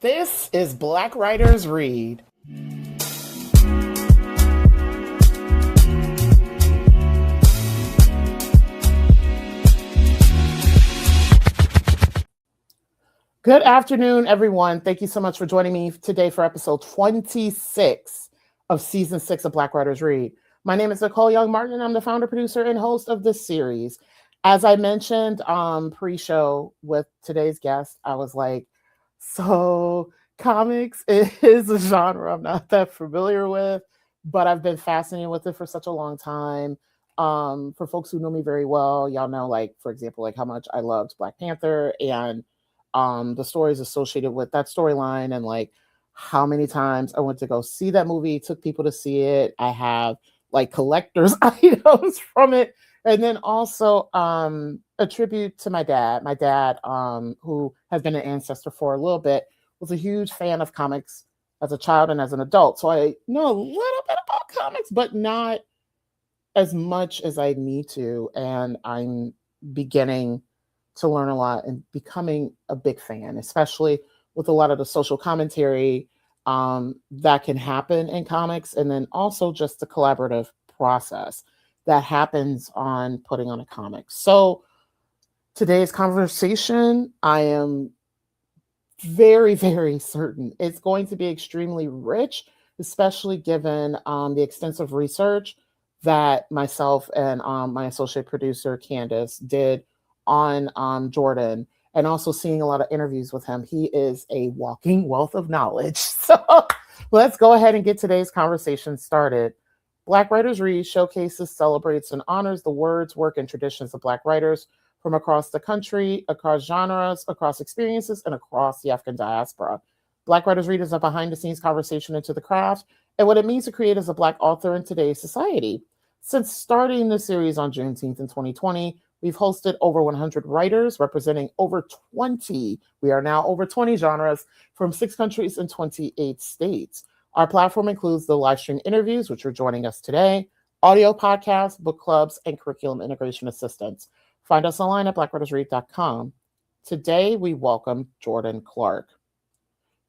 This is Black Writers Read. Good afternoon, everyone. Thank you so much for joining me today for episode 26 of season 6 of Black Writers Read. My name is Nicole Young Martin, and I'm the founder, producer, and host of this series. As I mentioned pre-show with today's guest, I was like, so comics is a genre I'm not that familiar with, but I've been fascinated with it for such a long time. For folks who know me very well, y'all know, like, for example, like how much I loved Black Panther and the stories associated with that storyline, and like how many times I went to go see that movie, took people to see it. I have like collector's items from it. And then also a tribute to my dad. My dad, who has been an ancestor for a little bit, was a huge fan of comics as a child and as an adult. So I know a little bit about comics, but not as much as I need to. And I'm beginning to learn a lot and becoming a big fan, especially with a lot of the social commentary that can happen in comics, and then also just the collaborative process that happens on putting on a comic. So today's conversation, I am very, very certain it's going to be extremely rich, especially given the extensive research that myself and my associate producer, Candace, did on Jordan, and also seeing a lot of interviews with him. He is a walking wealth of knowledge. So let's go ahead and get today's conversation started. Black Writers Read showcases, celebrates, and honors the words, work, and traditions of Black writers from across the country, across genres, across experiences, and across the African diaspora. Black Writers Read is a behind-the-scenes conversation into the craft and what it means to create as a Black author in today's society. Since starting the series on Juneteenth in 2020, we've hosted over 100 writers representing over 20. We are now over 20 genres from 6 countries and 28 states. Our platform includes the live stream interviews, which are joining us today, audio podcasts, book clubs, and curriculum integration assistance. Find us online at blackwritersread.com. Today, we welcome Jordan Clark.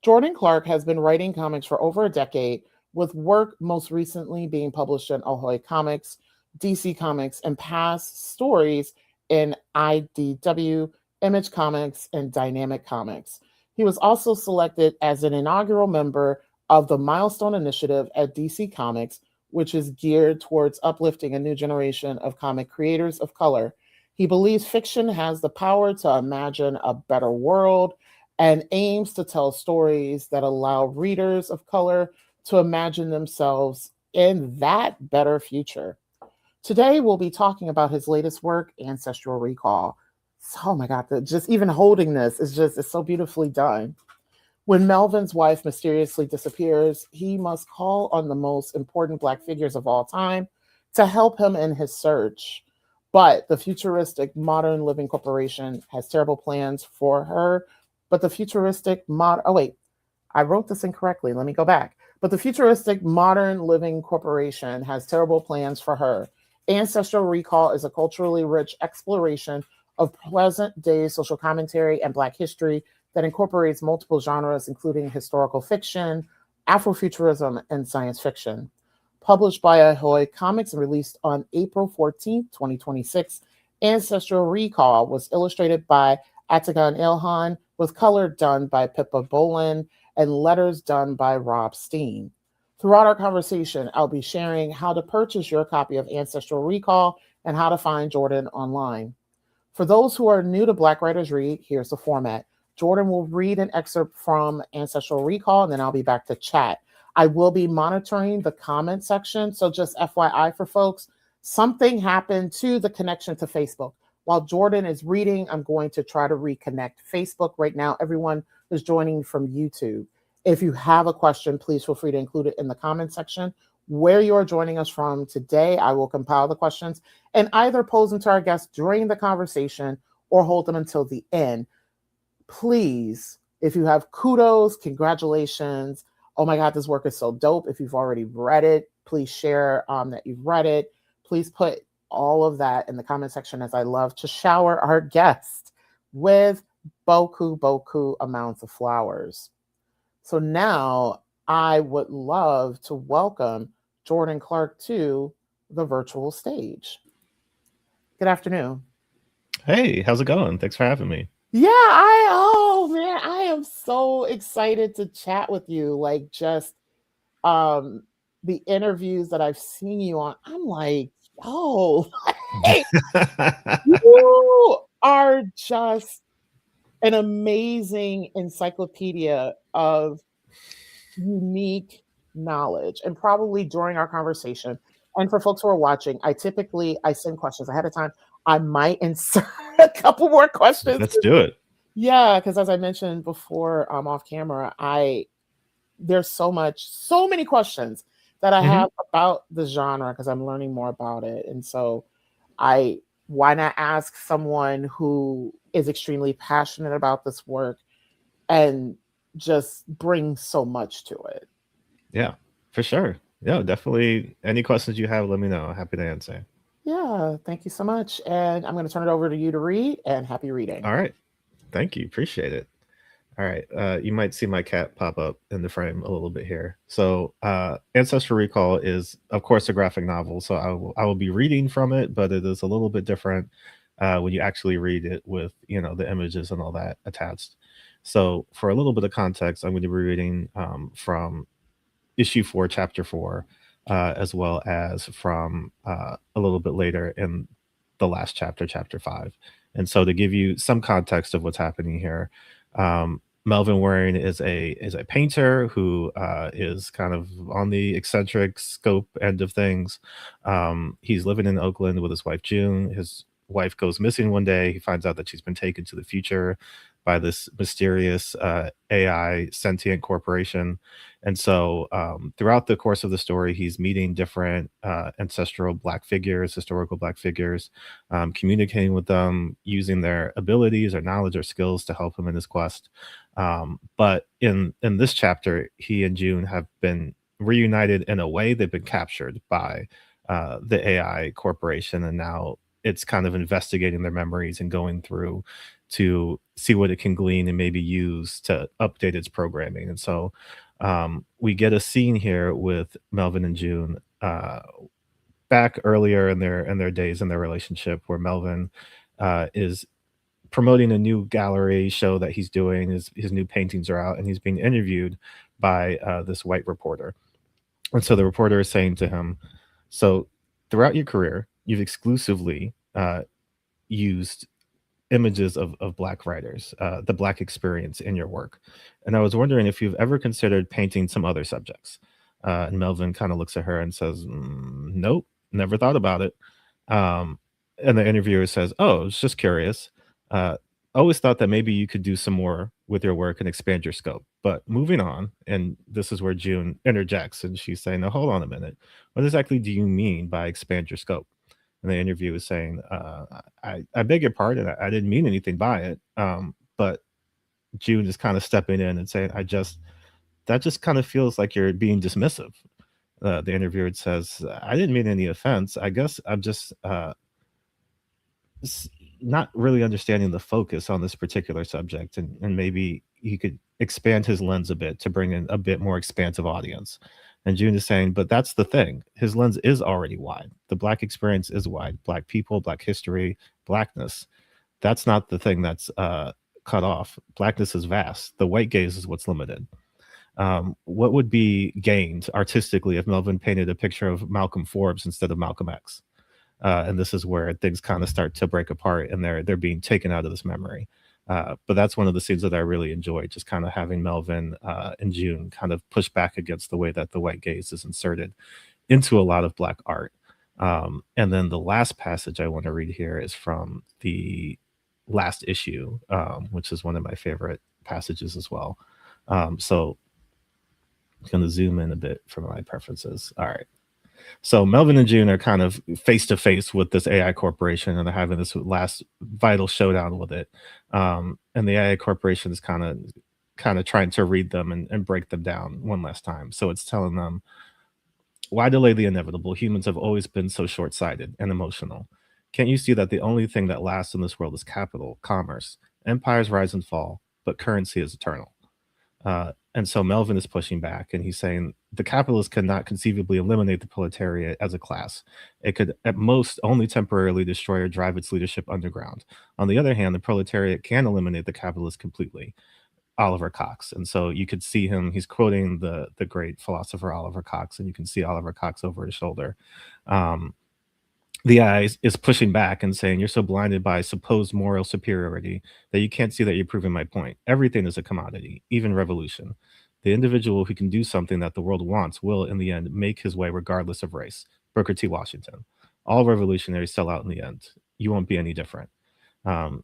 Jordan Clark has been writing comics for over a decade, with work most recently being published in Ahoy Comics, DC Comics, and past stories in IDW, Image Comics, and Dynamic Comics. He was also selected as an inaugural member of the Milestone Initiative at DC Comics, which is geared towards uplifting a new generation of comic creators of color. He believes fiction has the power to imagine a better world and aims to tell stories that allow readers of color to imagine themselves in that better future. Today, we'll be talking about his latest work, Ancestral Recall. Oh my God, just even holding this it's so beautifully done. When Melvin's wife mysteriously disappears, he must call on the most important Black figures of all time to help him in his search. But the futuristic Modern Living Corporation has terrible plans for her. But the futuristic I wrote this incorrectly. Let me go back. But the futuristic Modern Living Corporation has terrible plans for her. Ancestral Recall is a culturally rich exploration of present-day social commentary and Black history that incorporates multiple genres, including historical fiction, Afrofuturism, and science fiction. Published by Ahoy Comics and released on April 14, 2026, Ancestral Recall was illustrated by Atagun Ilhan, with color done by Pippa Bowland, and letters done by Rob Steen. Throughout our conversation, I'll be sharing how to purchase your copy of Ancestral Recall and how to find Jordan online. For those who are new to Black Writers Read, here's the format. Jordan will read an excerpt from Ancestral Recall, and then I'll be back to chat. I will be monitoring the comment section, so just FYI for folks, something happened to the connection to Facebook. While Jordan is reading, I'm going to try to reconnect Facebook. Right now, everyone is joining from YouTube. If you have a question, please feel free to include it in the comment section. Where you are joining us from today, I will compile the questions and either pose them to our guests during the conversation or hold them until the end. Please, if you have kudos, congratulations. Oh my God, this work is so dope. If you've already read it, please share that you've read it. Please put all of that in the comment section, as I love to shower our guests with boku amounts of flowers. So now I would love to welcome Jordan Clark to the virtual stage. Good afternoon. Hey, how's it going? Thanks for having me. Yeah, oh man, I am so excited to chat with you. Like just um the interviews that I've seen you on, I'm like, oh, you are just an amazing encyclopedia of unique knowledge. And probably during our conversation, and for folks who are watching, I send questions ahead of time. I might insert a couple more questions. Let's do it. Yeah, because as I mentioned before, off camera, there's so many questions that I have about the genre because I'm learning more about it. And so why not ask someone who is extremely passionate about this work and just bring so much to it? Yeah, for sure. Yeah, definitely. Any questions you have, let me know. Happy to answer. Yeah, thank you so much. And I'm going to turn it over to you to read, and happy reading. All right. Thank you. Appreciate it. All right. You might see my cat pop up in the frame a little bit here. So, Ancestral Recall is, of course, a graphic novel. So I will be reading from it, but it is a little bit different when you actually read it with, the images and all that attached. So, for a little bit of context, I'm going to be reading from issue 4, chapter 4, as well as from a little bit later in the last chapter, chapter 5. And so, to give you some context of what's happening here, Melvin Waring is a painter who is kind of on the eccentric scope end of things. He's living in Oakland with his wife June. His wife goes missing one day. He finds out that she's been taken to the future by this mysterious AI sentient corporation. And so throughout the course of the story, he's meeting different ancestral Black figures, historical Black figures, communicating with them, using their abilities or knowledge or skills to help him in his quest. But in this chapter, he and June have been reunited in a way. They've been captured by the AI corporation, and now it's kind of investigating their memories and going through to see what it can glean and maybe use to update its programming. And so we get a scene here with Melvin and June back earlier in their days in their relationship, where Melvin is promoting a new gallery show that he's doing. His new paintings are out, and he's being interviewed by this white reporter. And so the reporter is saying to him, "So throughout your career, you've exclusively used images of Black writers, the Black experience in your work. And I was wondering if you've ever considered painting some other subjects." And Melvin kind of looks at her and says, "Nope, never thought about it." And the interviewer says, "Oh, I was just curious. Always thought that maybe you could do some more with your work and expand your scope. But moving on," and this is where June interjects, and she's saying, "Now hold on a minute. What exactly do you mean by expand your scope?" And the interview is saying, I beg your pardon. I didn't mean anything by it. But June is kind of stepping in and saying, that just kind of feels like you're being dismissive." The interviewer says, "I didn't mean any offense. I guess I'm just not really understanding the focus on this particular subject. And maybe he could expand his lens a bit to bring in a bit more expansive audience." And June is saying, "But that's the thing. His lens is already wide. The Black experience is wide. Black people, Black history, Blackness. That's not the thing that's cut off. Blackness is vast. The white gaze is what's limited." What would be gained artistically if Melvin painted a picture of Malcolm Forbes instead of Malcolm X? And this is where things kind of start to break apart, and they're being taken out of this memory. But that's one of the scenes that I really enjoyed, just kind of having Melvin and June kind of push back against the way that the white gaze is inserted into a lot of Black art. And then the last passage I want to read here is from the last issue, which is one of my favorite passages as well. So I'm going to zoom in a bit for my preferences. All right. So Melvin and June are kind of face to face with this AI corporation, and they're having this last vital showdown with it. And the AI corporation is kind of trying to read them and break them down one last time. So it's telling them, "Why delay the inevitable? Humans have always been so short-sighted and emotional. Can't you see that the only thing that lasts in this world is capital, commerce? Empires rise and fall, but currency is eternal." And so Melvin is pushing back, and he's saying the capitalists cannot conceivably eliminate the proletariat as a class. It could at most only temporarily destroy or drive its leadership underground. On the other hand, the proletariat can eliminate the capitalists completely. Oliver Cox. And so you could see him, he's quoting the great philosopher Oliver Cox, and you can see Oliver Cox over his shoulder. The eye is pushing back and saying, you're so blinded by supposed moral superiority that you can't see that you're proving my point. Everything is a commodity, even revolution. The individual who can do something that the world wants will, in the end, make his way regardless of race. Booker T. Washington. All revolutionaries sell out in the end. You won't be any different.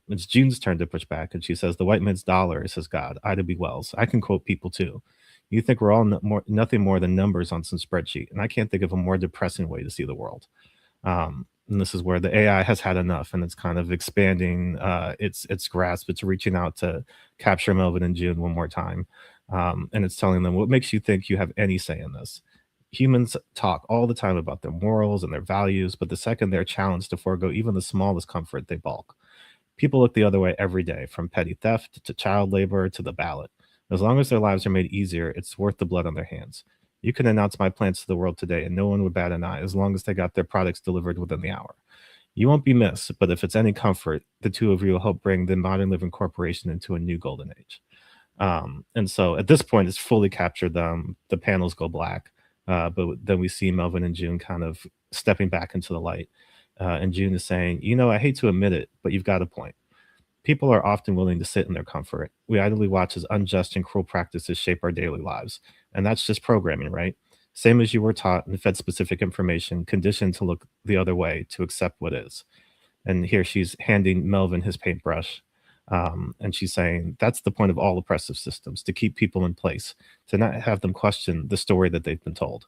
It's June's turn to push back, and she says, the white man's dollar is his God. Ida B. Wells. I can quote people too. You think we're all nothing more than numbers on some spreadsheet, and I can't think of a more depressing way to see the world. And this is where the AI has had enough, and it's kind of expanding its grasp. It's reaching out to capture Melvin and June one more time, and it's telling them, what makes you think you have any say in this? Humans talk all the time about their morals and their values, but the second they're challenged to forego even the smallest comfort, they balk. People look the other way every day, from petty theft to child labor to the ballot. As long as their lives are made easier, it's worth the blood on their hands. You can announce my plans to the world today, and no one would bat an eye as long as they got their products delivered within the hour. You won't be missed, but if it's any comfort, the two of you will help bring the Modern Living Corporation into a new golden age. And so at this point, it's fully captured them. The panels go black, but then we see Melvin and June kind of stepping back into the light. And June is saying, I hate to admit it, but you've got a point. People are often willing to sit in their comfort. We idly watch as unjust and cruel practices shape our daily lives. And that's just programming, right? Same as you were taught and fed specific information, conditioned to look the other way, to accept what is. And here she's handing Melvin his paintbrush. And she's saying, that's the point of all oppressive systems, to keep people in place, to not have them question the story that they've been told.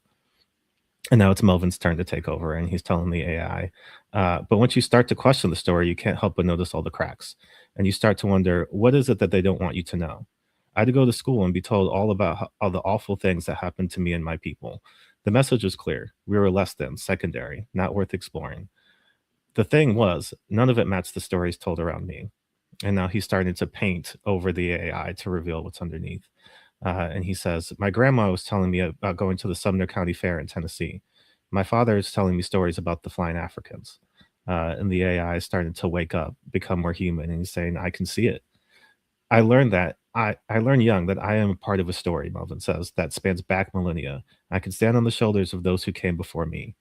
And now it's Melvin's turn to take over, and he's telling the AI. But once you start to question the story, you can't help but notice all the cracks. And you start to wonder, what is it that they don't want you to know? I had to go to school and be told all about all the awful things that happened to me and my people. The message was clear. We were less than, secondary, not worth exploring. The thing was, none of it matched the stories told around me. And now he's starting to paint over the AI to reveal what's underneath. And he says, my grandma was telling me about going to the Sumner County Fair in Tennessee. My father is telling me stories about the flying Africans. And the AI is starting to wake up, become more human. And he's saying, I can see it. I learned young that I am a part of a story, Melvin says, that spans back millennia. I can stand on the shoulders of those who came before me.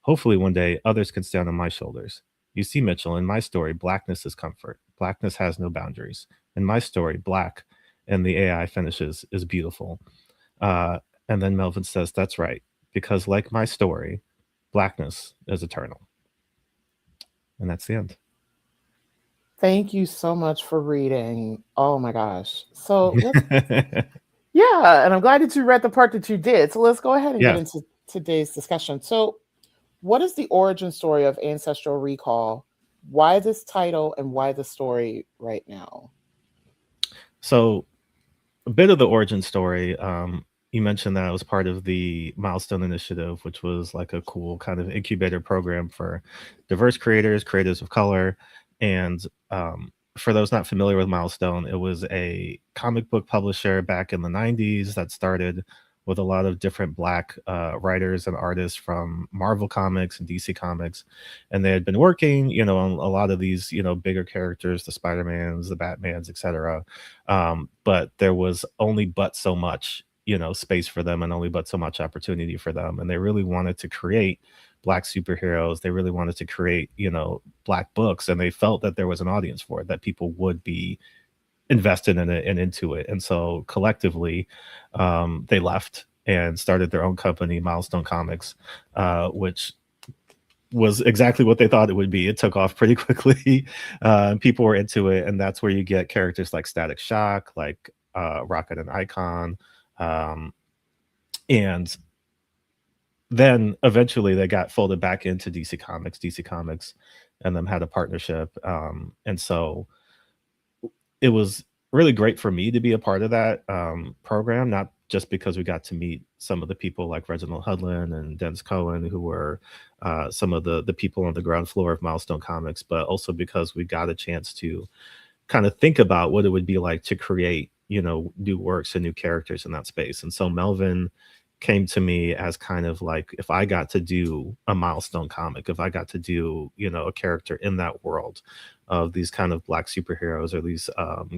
Hopefully one day others can stand on my shoulders. You see, Mitchell, in my story, blackness is comfort. Blackness has no boundaries. In my story, black, and the AI finishes, is beautiful. And then Melvin says, that's right, because like my story, blackness is eternal. And that's the end. Thank you so much for reading. Oh my gosh. So yeah, and I'm glad that you read the part that you did. So let's go ahead and get into today's discussion. So what is the origin story of Ancestral Recall? Why this title and why the story right now? So a bit of the origin story, you mentioned that I was part of the Milestone Initiative, which was like a cool kind of incubator program for diverse creators of color. And for those not familiar with Milestone, it was a comic book publisher back in the 90s that started with a lot of different Black writers and artists from Marvel Comics and DC Comics. And they had been working, on a lot of these, bigger characters, the Spider-Mans, the Batmans, etc. But there was only but so much, space for them, and only but so much opportunity for them. And they really wanted to create Black superheroes. They really wanted to create, Black books. And they felt that there was an audience for it, that people would be invested in it and into it. And so collectively, they left and started their own company, Milestone Comics, which was exactly what they thought it would be. It took off pretty quickly. People were into it. And that's where you get characters like Static Shock, like Rocket and Icon. And then eventually they got folded back into DC Comics and them had a partnership. And so it was really great for me to be a part of that program, not just because we got to meet some of the people like Reginald Hudlin and Dennis Cohen, who were some of the people on the ground floor of Milestone Comics, but also because we got a chance to kind of think about what it would be like to create new works and new characters in that space. And so Melvin came to me as kind of like, if I got to do a Milestone comic, if I got to do, a character in that world of these kind of Black superheroes, or these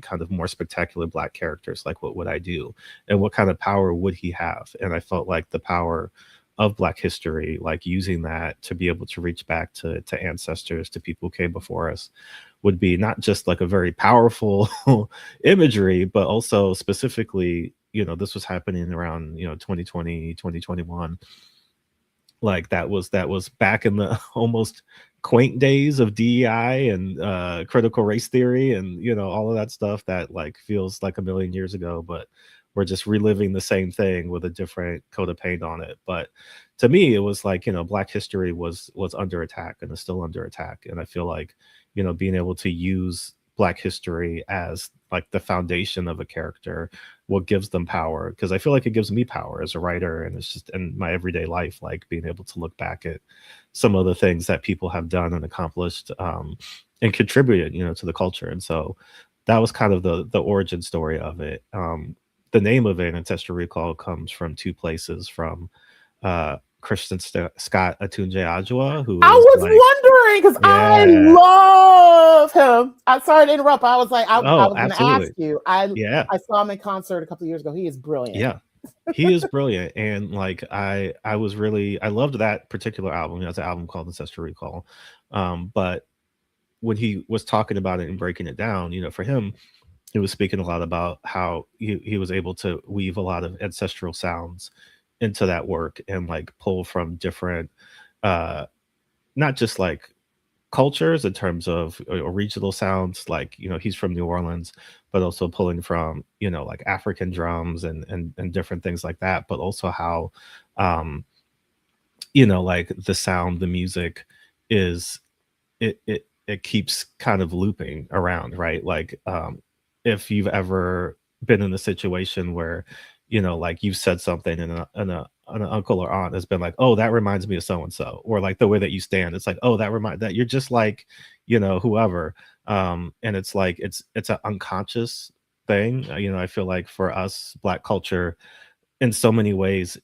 kind of more spectacular Black characters, like what would I do? And what kind of power would he have? And I felt like the power of Black history, like using that to be able to reach back to ancestors, to people who came before us, would be not just like a very powerful imagery, but also specifically, this was happening around 2020, 2021. Like that was back in the almost quaint days of DEI and critical race theory, and all of that stuff that like feels like a million years ago, but we're just reliving the same thing with a different coat of paint on it. But to me, it was like, Black history was under attack and is still under attack. And I feel like, being able to use Black history as like the foundation of a character, what gives them power, because I feel like it gives me power as a writer, and it's just in my everyday life, like being able to look back at some of the things that people have done and accomplished, and contributed, to the culture. And so that was kind of the origin story of it. The name of it, Ancestral Recall, comes from two places, from Christian Scott Atunje Adjoa, who I was wondering, because I love him. I'm sorry to interrupt. I was like, I was going to ask you. I saw him in concert a couple of years ago. He is brilliant. Yeah, he is brilliant. And like I loved that particular album. It's an album called Ancestral Recall. But when he was talking about it and breaking it down, for him, he was speaking a lot about how he was able to weave a lot of ancestral sounds into that work, and like pull from different, not just like cultures in terms of regional sounds, like he's from New Orleans, but also pulling from like African drums and different things like that, but also how like the sound, the music is, it keeps kind of looping around, right? Like if you've ever been in a situation where like you've said something, and an uncle or aunt has been like, oh, that reminds me of so and so, or like the way that you stand, it's like, oh, that you're just like whoever. And it's like it's an unconscious thing. I feel like for us, Black culture, in so many ways,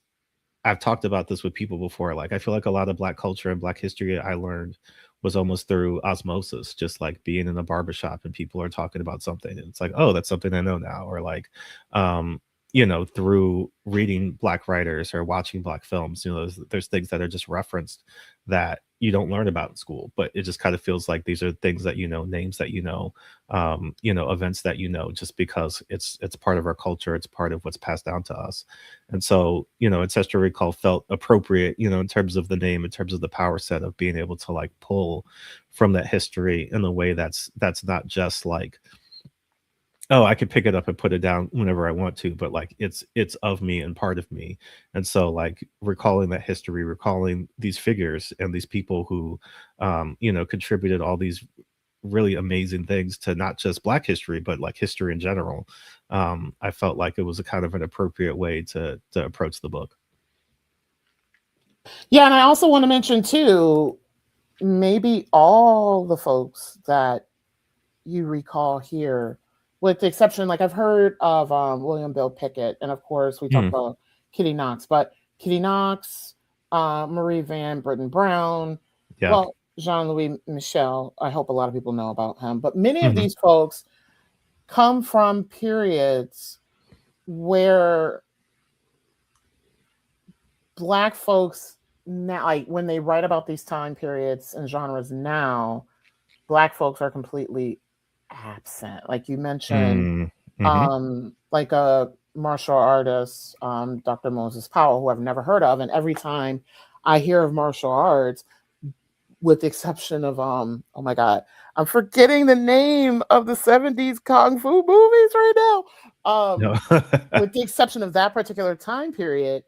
I've talked about this with people before, like I feel like a lot of Black culture and Black history I learned was almost through osmosis, just like being in a barbershop and people are talking about something, and it's like, oh, that's something I know now. Or like through reading Black writers or watching Black films, there's things that are just referenced that you don't learn about in school, but it just kind of feels like these are things that names that events that just because it's part of our culture, it's part of what's passed down to us. And so Ancestral Recall felt appropriate, in terms of the name, in terms of the power set of being able to like pull from that history in a way that's not just like, oh, I could pick it up and put it down whenever I want to, but like it's of me and part of me. And so like recalling that history, recalling these figures and these people who contributed all these really amazing things to not just Black history, but like history in general. I felt like it was a kind of an appropriate way to approach the book. Yeah, and I also want to mention too, maybe all the folks that you recall here, with the exception, like I've heard of William Bill Pickett, and of course we talked about Kitty Knox, but Kitty Knox, Marie Van Britten Brown, well, Jean-Louis Michel, I hope a lot of people know about him, but many of these folks come from periods where Black folks now, like when they write about these time periods and genres now, Black folks are completely absent. Like you mentioned, like a martial artist, Dr. Moses Powell, who I've never heard of, and every time I hear of martial arts, with the exception of oh my God, I'm forgetting the name of the 70s kung fu movies right now. With the exception of that particular time period,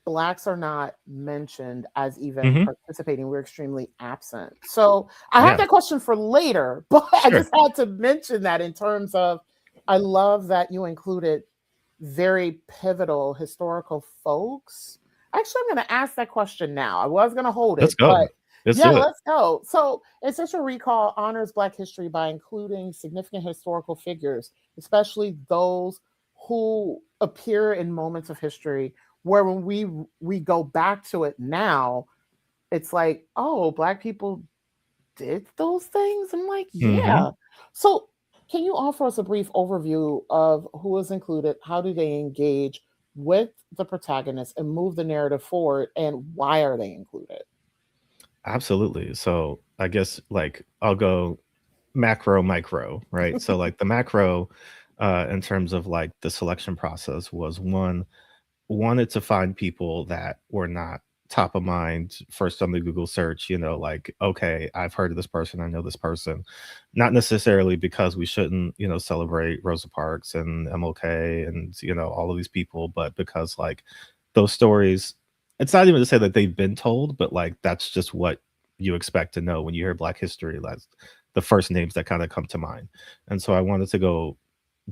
Blacks are not mentioned as even participating. We're extremely absent. So I have that question for later, but I just had to mention that in terms of, I love that you included very pivotal historical folks. Actually, I'm going to ask that question now. I was going to hold it. Let's go. Let's go. So Ancestral Recall honors Black history by including significant historical figures especially those who appear in moments of history where when we go back to it now, it's like, oh, Black people did those things? I'm like, Hmm. yeah. So, can you offer us a brief overview of who is included? How do they engage with the protagonist and move the narrative forward? And why are they included? Absolutely. So I guess like I'll go macro, micro, right? So like the macro, in terms of like the selection process was one, wanted to find people that were not top of mind first on the Google search, like, okay, I've heard of this person, I know this person. Not necessarily because we shouldn't, celebrate Rosa Parks and MLK and, all of these people, but because like those stories, it's not even to say that they've been told, but like that's just what you expect to know when you hear Black history. That's the first names that kind of come to mind. And so I wanted to go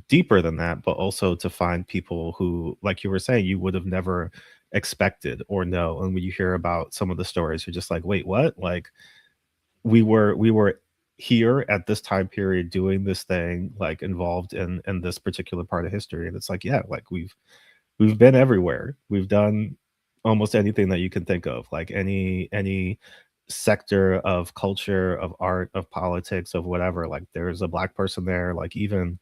deeper than that, but also to find people who, like you were saying, you would have never expected or know. And when you hear about some of the stories, you're just like, wait, what? Like we were here at this time period doing this thing, like involved in this particular part of history. And it's like, yeah, like we've been everywhere. We've done almost anything that you can think of, like any sector of culture, of art, of politics, of whatever. Like there's a Black person there. Like even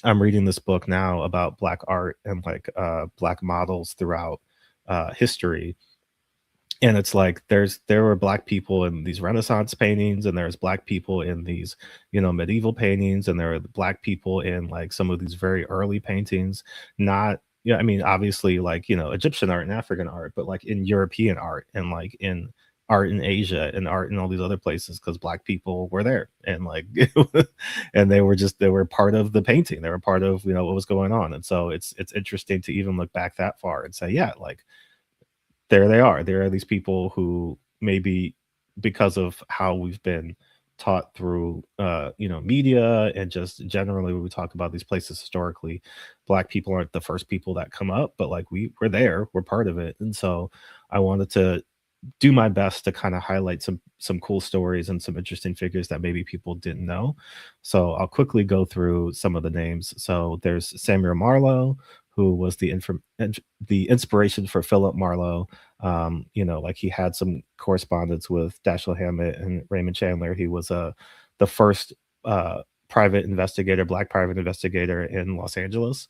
I'm reading this book now about Black art and like Black models throughout history, and it's like there were Black people in these Renaissance paintings, and there's Black people in these medieval paintings, and there are Black people in like some of these very early paintings. Not, yeah, I mean, obviously like Egyptian art and African art, but like in European art and like in art in Asia and art in all these other places, because Black people were there, and like and they were part of the painting, they were part of what was going on. And so it's interesting to even look back that far and say, yeah, like there they are. There are these people who maybe, because of how we've been taught through media and just generally when we talk about these places historically, Black people aren't the first people that come up, but like we're there, we're part of it. And so I wanted to do my best to kind of highlight some cool stories and some interesting figures that maybe people didn't know. So I'll quickly go through some of the names. So there's Samuel Marlowe, who was the inspiration for Philip Marlowe. Like he had some correspondence with Dashiell Hammett and Raymond Chandler. He was the first private investigator, Black private investigator in Los Angeles.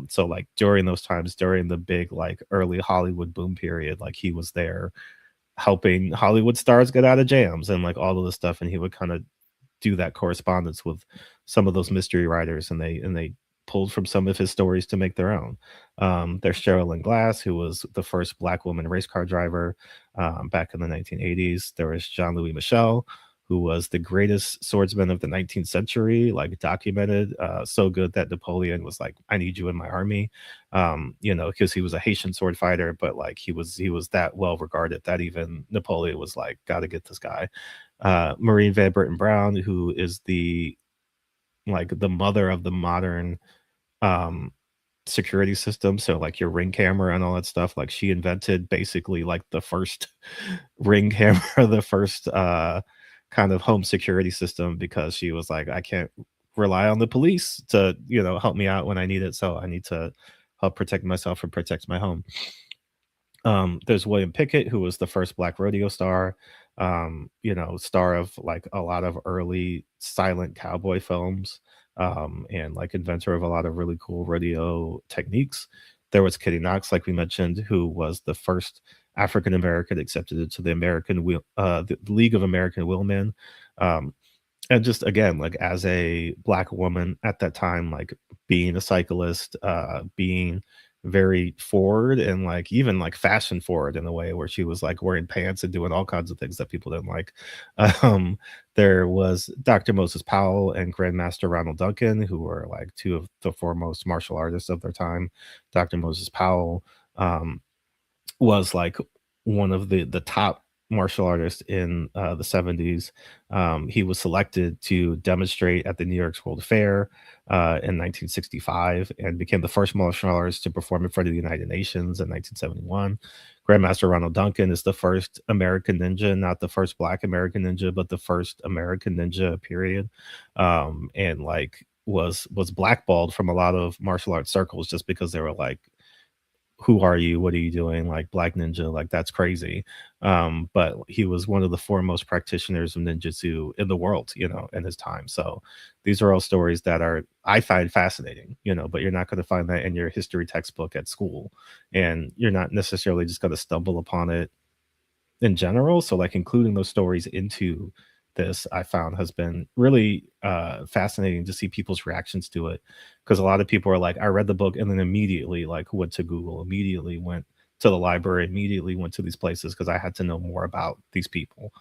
So like during those times, during the big like early Hollywood boom period, like he was there helping Hollywood stars get out of jams and like all of this stuff. And he would kind of do that correspondence with some of those mystery writers, and they pulled from some of his stories to make their own. There's Sherilyn Glass, who was the first Black woman race car driver back in the 1980s. There was Jean Louis Michel, who was the greatest swordsman of the 19th century, like documented, so good that Napoleon was like, "I need you in my army," because he was a Haitian sword fighter, but like he was that well regarded that even Napoleon was like, "Got to get this guy." Maureen Van Burton Brown, who is the mother of the modern um security system, so like your ring camera and all that stuff. Like she invented basically like the first ring camera, the first kind of home security system, because she was like, I can't rely on the police to help me out when I need it, so I need to help protect myself and protect my home. There's William Pickett, who was the first Black rodeo star, star of like a lot of early silent cowboy films, and like inventor of a lot of really cool rodeo techniques. There was Kitty Knox, like we mentioned, who was the first African American accepted into the League of American Wheelmen. Um, and just again, like as a Black woman at that time, like being a cyclist, being very forward and like even like fashion forward in a way where she was like wearing pants and doing all kinds of things that people didn't like. um there was Dr. Moses Powell and Grandmaster Ronald Duncan, who were like two of the foremost martial artists of their time. Dr. Moses Powell um was like one of the top martial artists in the 70s. He was selected to demonstrate at the New York's World Fair in 1965 and became the first martial artist to perform in front of the United Nations in 1971. Grandmaster Ronald Duncan is the first American ninja, not the first Black American ninja, but the first American ninja, period. And like was blackballed from a lot of martial arts circles just because they were like, who are you? What are you doing? Like Black Ninja, like that's crazy. But he was one of the foremost practitioners of ninjutsu in the world, in his time. So these are all stories that I find fascinating, but you're not going to find that in your history textbook at school, and you're not necessarily just going to stumble upon it in general. So like including those stories into this, I found has been really fascinating to see people's reactions to it, because a lot of people are like, I read the book and then immediately like went to Google, immediately went to the library, immediately went to these places because I had to know more about these people.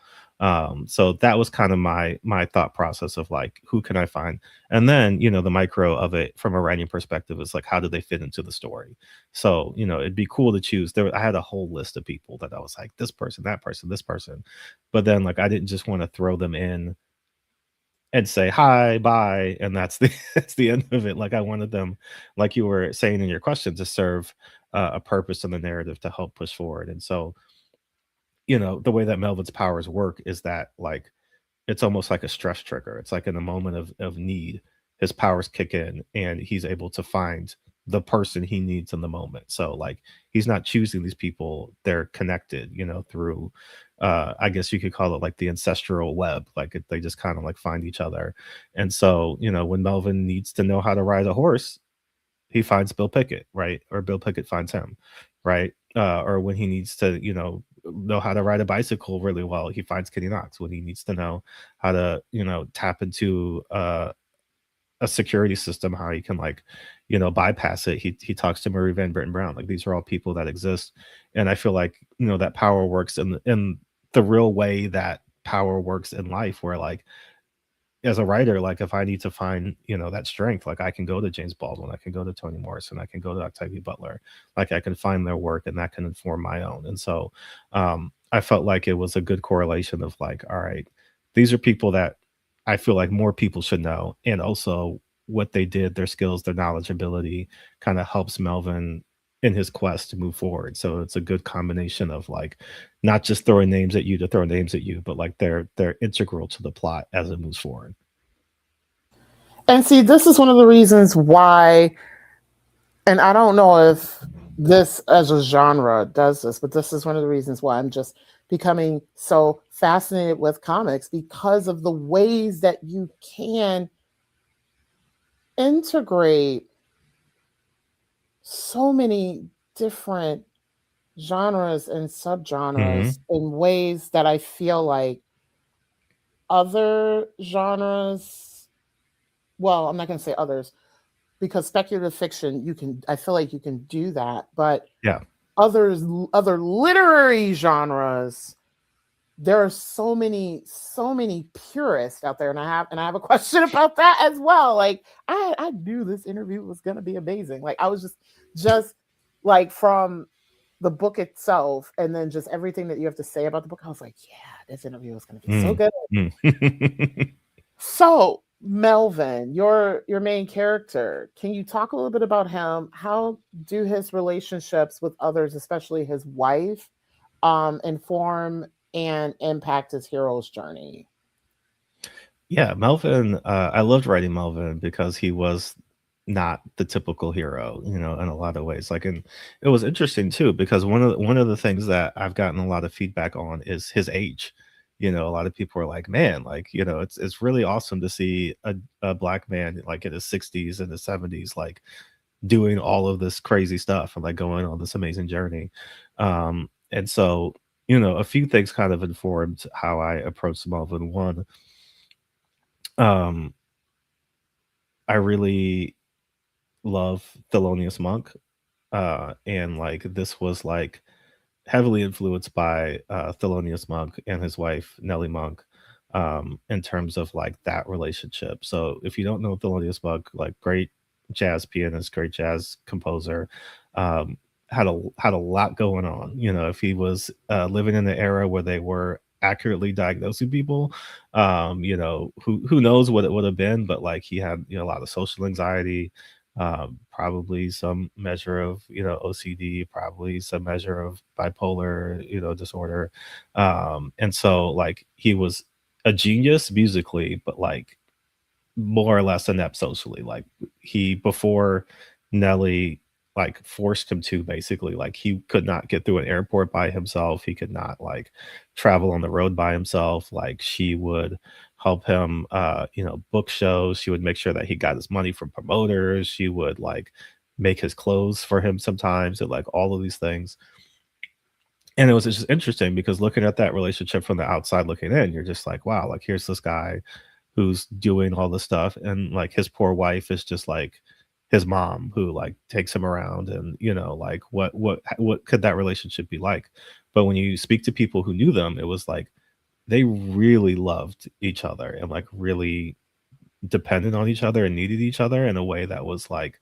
So that was kind of my thought process of like, who can I find? And then the micro of it from a writing perspective is like, how do they fit into the story? So it'd be cool to choose. I had a whole list of people that I was like, this person, that person, this person, but then like I didn't just want to throw them in and say hi, bye, and that's the that's the end of it. Like I wanted them, like you were saying in your question, to serve a purpose in the narrative to help push forward. And so the way that Melvin's powers work is that like it's almost like a stress trigger. It's like in a moment of need, his powers kick in and he's able to find the person he needs in the moment. So like he's not choosing these people, they're connected, through I guess you could call it like the ancestral web. Like they just kind of like find each other. And so, when Melvin needs to know how to ride a horse, he finds Bill Pickett, right? Or Bill Pickett finds him, right? Or when he needs to, know how to ride a bicycle really well, he finds Kitty Knox. When he needs to know how to, tap into a security system, how he can like, bypass it, he talks to Marie Van Brittan Brown. Like these are all people that exist, and I feel like that power works in the real way that power works in life, where like as a writer, like if I need to find, that strength, like I can go to James Baldwin, I can go to Toni Morrison, I can go to Octavia Butler, like I can find their work and that can inform my own. And so I felt like it was a good correlation of like, all right, these are people that I feel like more people should know. And also what they did, their skills, their knowledge, ability kind of helps Melvin in his quest to move forward. So it's a good combination of like not just throwing names at you to throw names at you, but like they're integral to the plot as it moves forward. And see, this is one of the reasons why, and I don't know if this as a genre does this, but this is one of the reasons why I'm just becoming so fascinated with comics, because of the ways that you can integrate so many different genres and subgenres in ways that I feel like other genres, well, I'm not going to say others, because speculative fiction, I feel like you can do that, but yeah, other literary genres, there are so many purists out there, and I have a question about that as well. Like I knew this interview was going to be amazing. Like I was just like from the book itself, and then just everything that you have to say about the book, I was like, yeah, this interview is going to be so good. So Melvin, your main character, can you talk a little bit about him? How do his relationships with others, especially his wife, inform and impact his hero's journey? Yeah, Melvin, I loved writing Melvin because he was not the typical hero, in a lot of ways. Like, and it was interesting too because one of the things that I've gotten a lot of feedback on is his age. A lot of people are like, man, like, it's really awesome to see a black man like in his 60s and his 70s, like doing all of this crazy stuff and like going on this amazing journey. And so, a few things kind of informed how I approached Melvin. One, um, I really love Thelonious Monk, and like this was like heavily influenced by Thelonious Monk and his wife Nellie Monk, in terms of like that relationship. So if you don't know Thelonious Monk, like great jazz pianist, great jazz composer, um, had a lot going on. If he was living in the era where they were accurately diagnosing people, who knows what it would have been, but like he had a lot of social anxiety, probably some measure of OCD, probably some measure of bipolar disorder, and so like he was a genius musically, but like more or less inept socially. Like he, before Nellie like forced him to, basically, like he could not get through an airport by himself. He could not like travel on the road by himself. Like she would help him book shows. She would make sure that he got his money from promoters. She would like make his clothes for him sometimes, and like all of these things. And it was just interesting because looking at that relationship from the outside looking in, you're just like, wow, like here's this guy who's doing all this stuff, and like his poor wife is just like his mom who like takes him around, and like what could that relationship be like? But when you speak to people who knew them, it was like they really loved each other and like really dependent on each other and needed each other in a way that was like,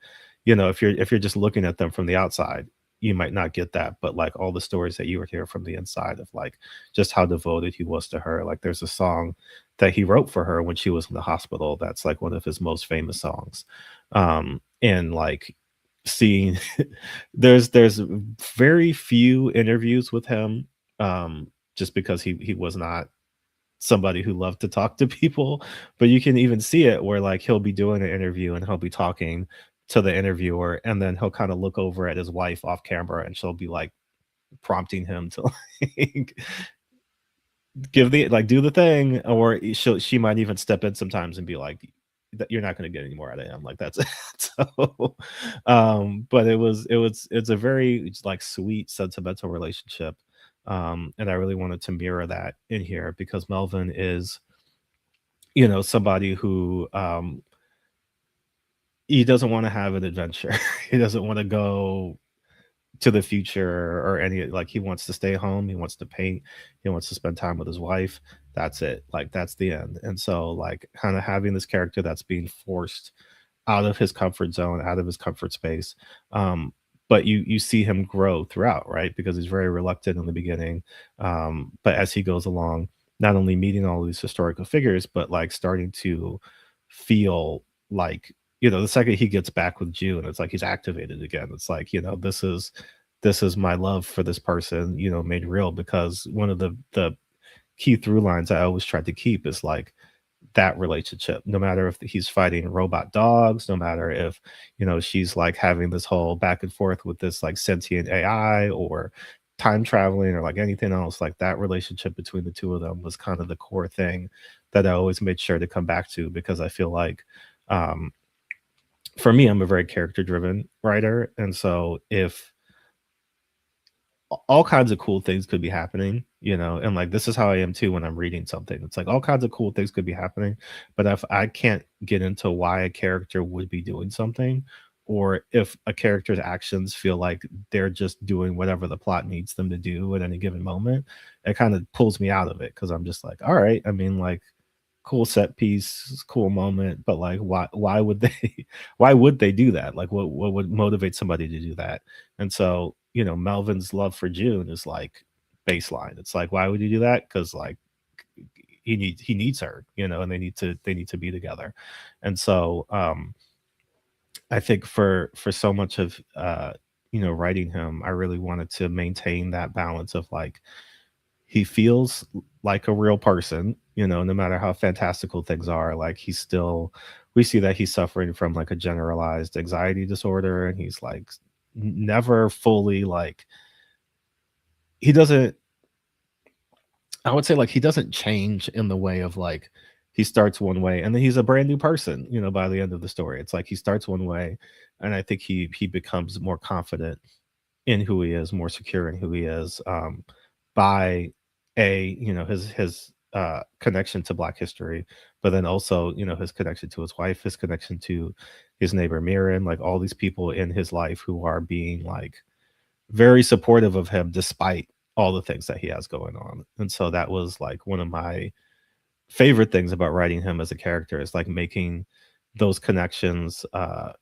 if you're just looking at them from the outside, you might not get that. But like all the stories that you would hear from the inside of like just how devoted he was to her. Like there's a song that he wrote for her when she was in the hospital that's like one of his most famous songs. And like seeing there's very few interviews with him, just because he was not somebody who loved to talk to people. But you can even see it where like he'll be doing an interview and he'll be talking to the interviewer, and then he'll kind of look over at his wife off camera, and she'll be like prompting him to like give the like do the thing, or she might even step in sometimes and be like, that you're not going to get any more out of him, like that's it. So but it's a very like sweet sentimental relationship. And I really wanted to mirror that in here because Melvin is somebody who he doesn't want to have an adventure. He doesn't want to go to the future or any, like he wants to stay home, he wants to paint, he wants to spend time with his wife. That's it, like that's the end. And so like kind of having this character that's being forced out of his comfort zone, out of his comfort space. But you see him grow throughout, right? Because he's very reluctant in the beginning, but as he goes along, not only meeting all these historical figures, but like starting to feel like, the second he gets back with June, it's like he's activated again. It's like, this is my love for this person, made real. Because one of the key through lines I always tried to keep is like that relationship, no matter if he's fighting robot dogs, no matter if she's like having this whole back and forth with this like sentient AI or time traveling or like anything else, like that relationship between the two of them was kind of the core thing that I always made sure to come back to. Because I feel like for me, I'm a very character driven writer, and so if all kinds of cool things could be happening, and like this is how I am too when I'm reading something. It's like all kinds of cool things could be happening, but if I can't get into why a character would be doing something, or if a character's actions feel like they're just doing whatever the plot needs them to do at any given moment, it kind of pulls me out of it. Because I'm just like, all right, I mean, like cool set piece, cool moment, but like why would they why would they do that? Like what would motivate somebody to do that? And so Melvin's love for June is like baseline. It's like, why would you do that? Because like he needs her, and they need to be together. And so I think for so much of writing him, I really wanted to maintain that balance of like he feels like a real person, no matter how fantastical things are. Like we see that he's suffering from like a generalized anxiety disorder, and he's like never fully like, he doesn't, I would say like he doesn't change in the way of like he starts one way and then he's a brand new person, by the end of the story. It's like he starts one way, and I think he becomes more confident in who he is, more secure in who he is, by his connection to Black history, but then also his connection to his wife, his connection to his neighbor Mirren, like all these people in his life who are being like very supportive of him despite all the things that he has going on. And so that was like one of my favorite things about writing him as a character, is like making those connections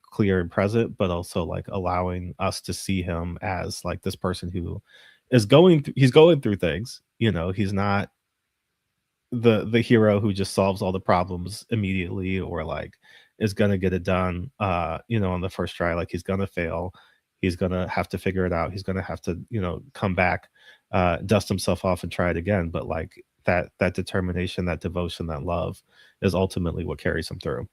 clear and present, but also like allowing us to see him as like this person who is he's going through things. He's not the hero who just solves all the problems immediately, or like is gonna get it done on the first try. Like he's gonna fail, he's gonna have to figure it out, he's gonna have to come back, dust himself off and try it again. But like that determination, that devotion, that love is ultimately what carries him through.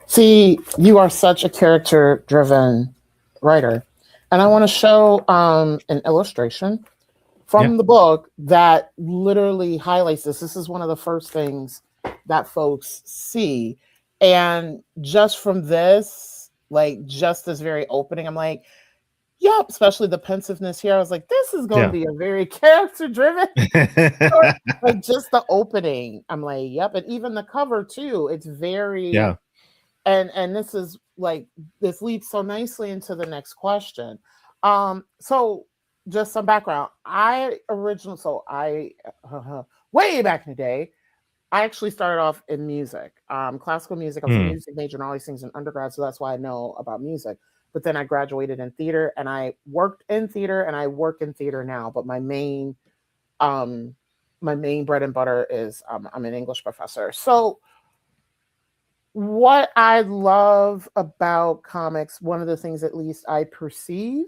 See, you are such a character-driven writer, and I want to show an illustration from the book that literally highlights this. This is one of the first things that folks see, and just from this, like just this very opening, I'm like, yep, especially the pensiveness here. I was like, this is going to be a very character-driven story. Like just the opening, I'm like, yep, and even the cover too. It's very and this is like this leads so nicely into the next question. So just some background. Way back in the day, I actually started off in music, classical music. I was a music major and all these things in undergrad, so that's why I know about music. But then I graduated in theater, and I worked in theater, and I work in theater now. But my main bread and butter is I'm an English professor. So what I love about comics, one of the things at least I perceive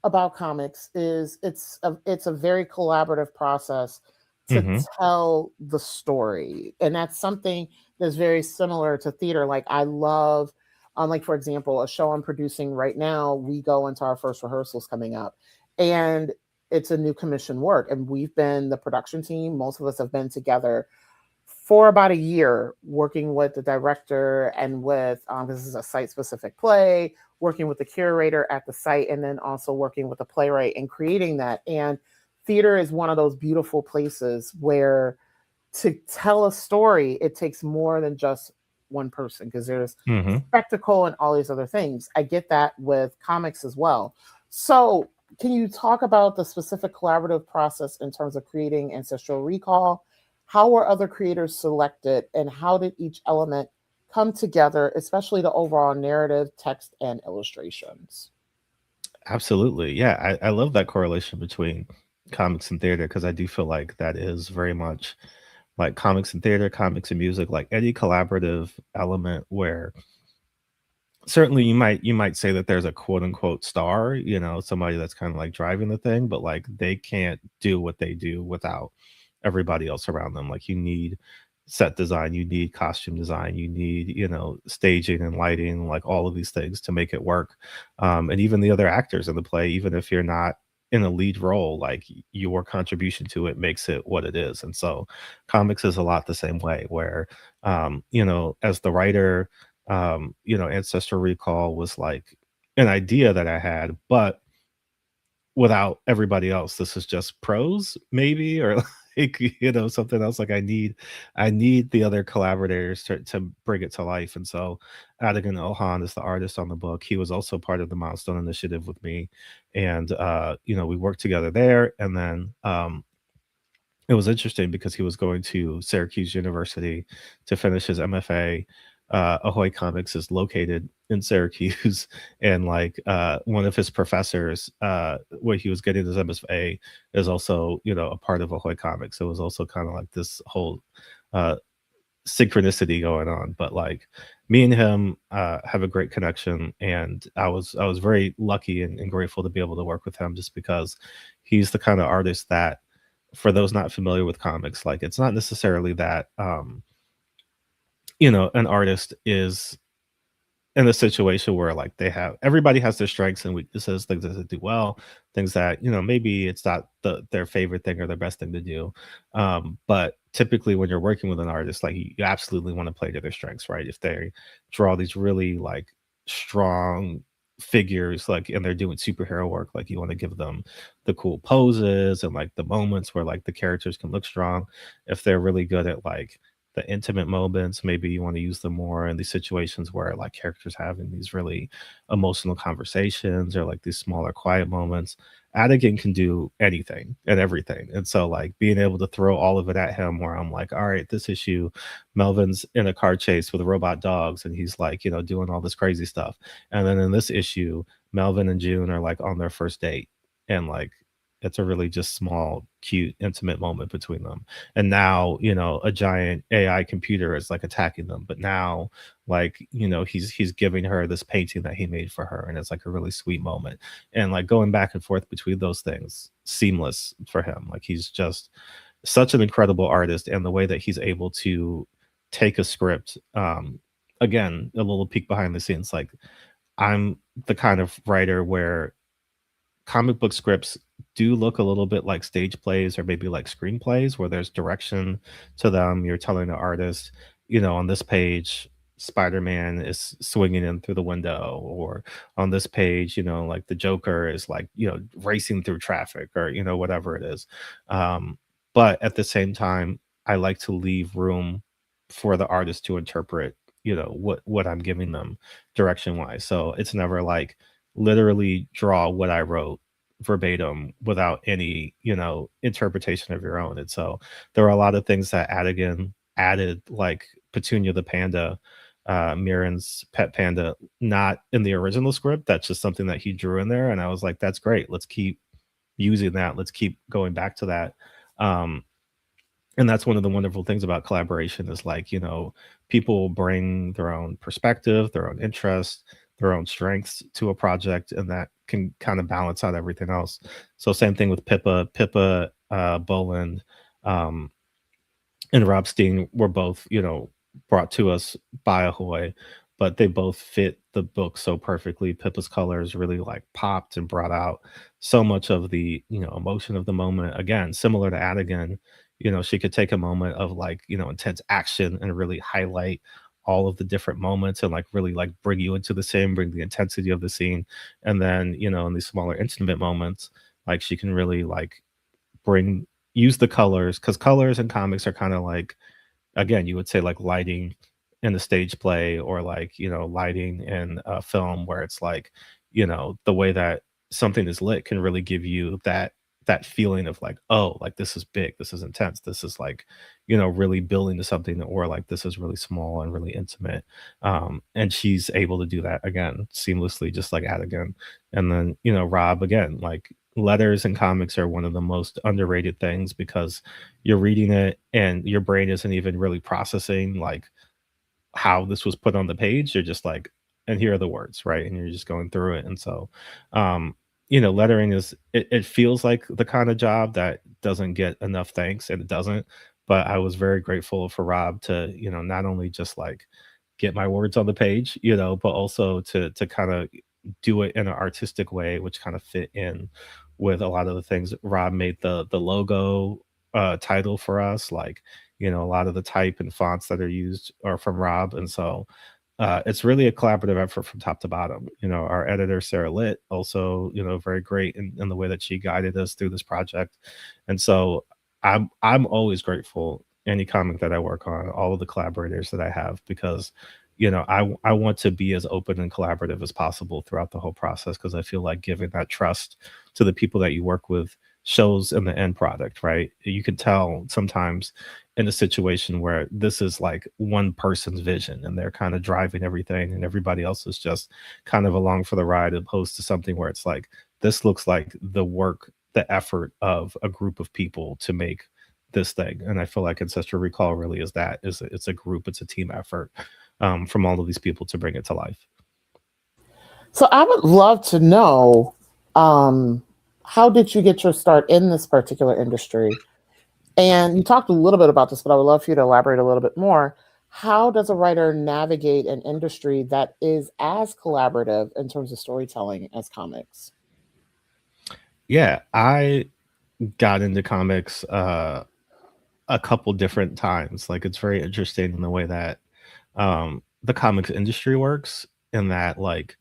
about comics, is it's a very collaborative process to tell the story. And that's something that's very similar to theater. Like I love, like for example, a show I'm producing right now, we go into our first rehearsals coming up, and it's a new commission work. And we've been the production team, most of us have been together for about a year, working with the director and with, this is a site-specific play, working with the curator at the site, and then also working with the playwright and creating that. And theater is one of those beautiful places where to tell a story, it takes more than just one person, because there's spectacle and all these other things. I get that with comics as well. So can you talk about the specific collaborative process in terms of creating Ancestral Recall? How were other creators selected, and how did each element come together, especially the overall narrative, text, and illustrations? Absolutely. Yeah, I love that correlation between comics and theater, because I do feel like that is very much like comics and theater, comics and music, like any collaborative element where certainly you might say that there's a quote unquote star, you know, somebody that's kind of like driving the thing, but like they can't do what they do without everybody else around them. Like you need set design, you need costume design, you need, you know, staging and lighting, like all of these things to make it work. And even the other actors in the play, even if you're not in a lead role, like your contribution to it makes it what it is. And so comics is a lot the same way, where you know, as the writer, you know, Ancestral Recall was like an idea that I had, but without everybody else, this is just prose maybe, or like, you know, something else. Like I need the other collaborators to bring it to life. And so Atagun Ilhan is the artist on the book. He was also part of the Milestone Initiative with me. And you know, we worked together there. And then it was interesting because he was going to Syracuse University to finish his MFA. Ahoy Comics is located in Syracuse, and like one of his professors, where he was getting his MFA, is also, you know, a part of Ahoy Comics. So it was also kind of like this whole uh, synchronicity going on. But like me and him have a great connection, and I was very lucky and grateful to be able to work with him, just because he's the kind of artist that, for those not familiar with comics, like it's not necessarily that you know, an artist is in a situation where like everybody has their strengths and weaknesses, things that they do well, things that, you know, maybe it's not their favorite thing or their best thing to do. But typically when you're working with an artist, like you absolutely want to play to their strengths, right? If they draw these really like strong figures, like, and they're doing superhero work, like you want to give them the cool poses and like the moments where like the characters can look strong. If they're really good at like the intimate moments, maybe you want to use them more in these situations where like characters having these really emotional conversations, or like these smaller quiet moments. Adigan can do anything and everything. And so like being able to throw all of it at him, where I'm like, all right, this issue, Melvin's in a car chase with robot dogs and he's like, you know, doing all this crazy stuff. And then in this issue, Melvin and June are like on their first date, and like it's a really just small, cute, intimate moment between them. And now, you know, a giant AI computer is like attacking them. But now, like, you know, he's giving her this painting that he made for her, and it's like a really sweet moment. And like going back and forth between those things, seamless for him. Like he's just such an incredible artist, and the way that he's able to take a script again, a little peek behind the scenes. Like, I'm the kind of writer where comic book scripts do look a little bit like stage plays or maybe like screenplays where there's direction to them. You're telling the artist, on this page, Spider-Man is swinging in through the window, or on this page, like the Joker is like, racing through traffic, or, whatever it is. Um, but at the same time, I like to leave room for the artist to interpret, what I'm giving them direction wise. So it's never like literally draw what I wrote verbatim without any, interpretation of your own. And so there were a lot of things that Atagun added, like Petunia the panda, Mirren's pet panda, not in the original script. That's just something that he drew in there. And I was like, that's great. Let's keep using that. Let's keep going back to that. Um, and that's one of the wonderful things about collaboration is like, people bring their own perspective, their own interest, their own strengths to a project, and that can kind of balance out everything else. So same thing with Pippa Bowland, um, and Rob Steen were both, brought to us by Ahoy, but they both fit the book so perfectly. Pippa's colors really like popped and brought out so much of the, emotion of the moment. Again, similar to Adigan, she could take a moment of like, intense action and really highlight all of the different moments and like really like bring you into the scene, bring the intensity of the scene. And then, in these smaller intimate moments, like she can really like use the colors, because colors in comics are kind of like, again, you would say like lighting in a stage play, or like, lighting in a film, where it's like, the way that something is lit can really give you that feeling of like, oh, like this is big, this is intense, this is like, really building to something, or like this is really small and really intimate. And she's able to do that again seamlessly, just like Adigan. And then, Rob, again, like letters in comics are one of the most underrated things, because you're reading it and your brain isn't even really processing like how this was put on the page. You're just like, and here are the words, right? And you're just going through it. And so, um, lettering it feels like the kind of job that doesn't get enough thanks, and it doesn't. But I was very grateful for Rob to, not only just like get my words on the page, but also to kind of do it in an artistic way, which kind of fit in with a lot of the things. Rob made the logo title for us, like, a lot of the type and fonts that are used are from Rob. And so it's really a collaborative effort from top to bottom. Our editor, Sarah Litt, also, very great in the way that she guided us through this project. And so I'm always grateful any comic that I work on, all of the collaborators that I have, because I want to be as open and collaborative as possible throughout the whole process, because I feel like giving that trust to the people that you work with shows in the end product, right? You can tell sometimes in a situation where this is like one person's vision and they're kind of driving everything and everybody else is just kind of along for the ride, opposed to something where it's like, this looks like the work, the effort of a group of people to make this thing. And I feel like Ancestral Recall really is that. It's a group, it's a team effort, from all of these people to bring it to life. So I would love to know, how did you get your start in this particular industry? And you talked a little bit about this, but I would love for you to elaborate a little bit more. How does a writer navigate an industry that is as collaborative in terms of storytelling as comics? Yeah, I got into comics a couple different times. Like, it's very interesting in the way that the comics industry works, in that like,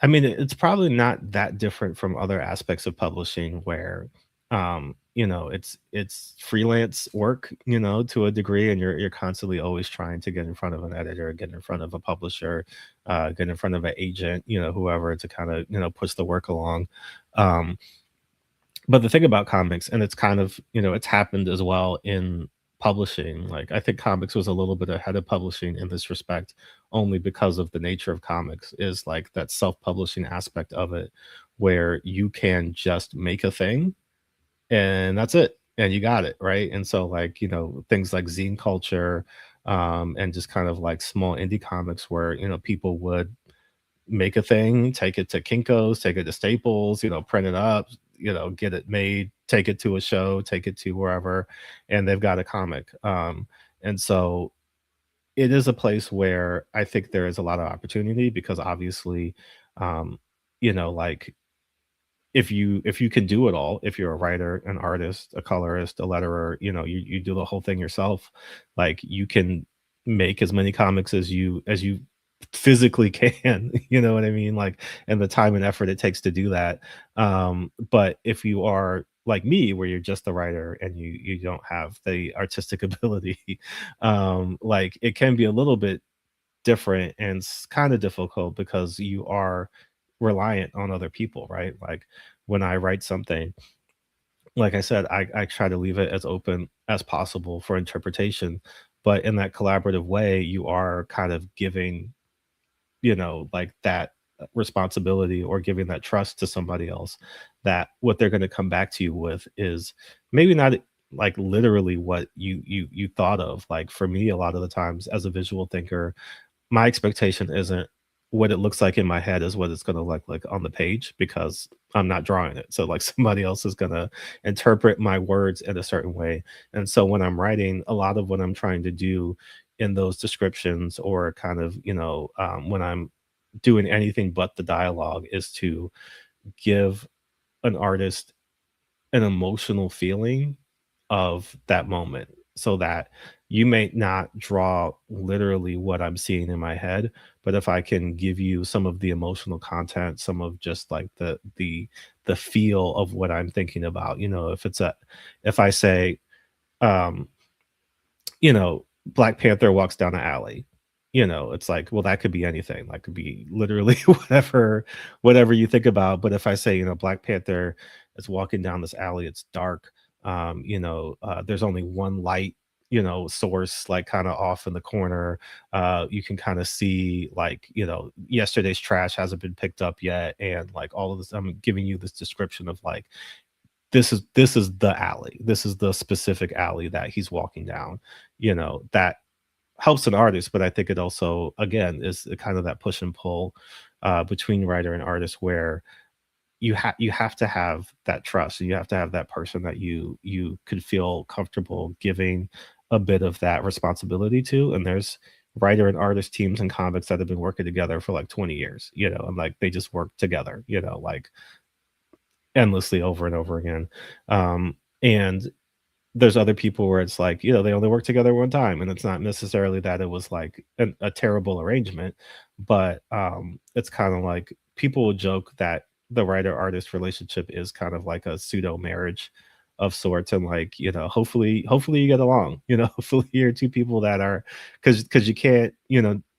I mean, it's probably not that different from other aspects of publishing, where it's freelance work, to a degree, and you're constantly always trying to get in front of an editor, get in front of a publisher, get in front of an agent, whoever, to kind of, push the work along. Um, but the thing about comics, and it's kind of, it's happened as well in publishing. Like, I think comics was a little bit ahead of publishing in this respect, only because of the nature of comics, is like that self-publishing aspect of it, where you can just make a thing and that's it, and you got it, right? And so like, things like zine culture, and just kind of like small indie comics, where, people would make a thing, take it to Kinko's, take it to Staples, print it up, get it made, take it to a show, take it to wherever, and they've got a comic. And so it is a place where I think there is a lot of opportunity because obviously, um, like if you can do it all, if you're a writer, an artist, a colorist, a letterer, you do the whole thing yourself, like you can make as many comics as you physically can, you know what I mean? Like, and the time and effort it takes to do that. But if you are like me, where you're just a writer and you don't have the artistic ability, like it can be a little bit different and it's kind of difficult because you are reliant on other people, right? Like when I write something, like I said, I try to leave it as open as possible for interpretation. But in that collaborative way, you are kind of giving, like that responsibility or giving that trust to somebody else that what they're going to come back to you with is maybe not like literally what you thought of. Like for me, a lot of the times as a visual thinker, my expectation isn't what it looks like in my head is what it's going to look like on the page because I'm not drawing it. So like somebody else is going to interpret my words in a certain way. And so when I'm writing, a lot of what I'm trying to do in those descriptions or kind of, when I'm doing anything but the dialogue is to give an artist an emotional feeling of that moment so that you may not draw literally what I'm seeing in my head, but if I can give you some of the emotional content, some of just like the feel of what I'm thinking about, if I say, um, Black Panther walks down the alley. It's like, well, that could be anything. That could be literally whatever you think about. But if I say, Black Panther is walking down this alley, it's dark. There's only one light, source, like kind of off in the corner. You can kind of see, like, yesterday's trash hasn't been picked up yet, and like all of this. I'm giving you this description of like this is the alley. This is the specific alley that he's walking down. That helps an artist, but I think it also, again, is kind of that push and pull between writer and artist, where you have to have that trust. You have to have that person that you could feel comfortable giving a bit of that responsibility to. And there's writer and artist teams and comics that have been working together for like 20 years, and like they just work together, like endlessly over and over again. And there's other people where it's like, they only work together one time, and it's not necessarily that it was like a terrible arrangement, but it's kind of like people will joke that the writer artist relationship is kind of like a pseudo marriage of sorts, and like, hopefully you get along, hopefully you're two people that are, because you can't,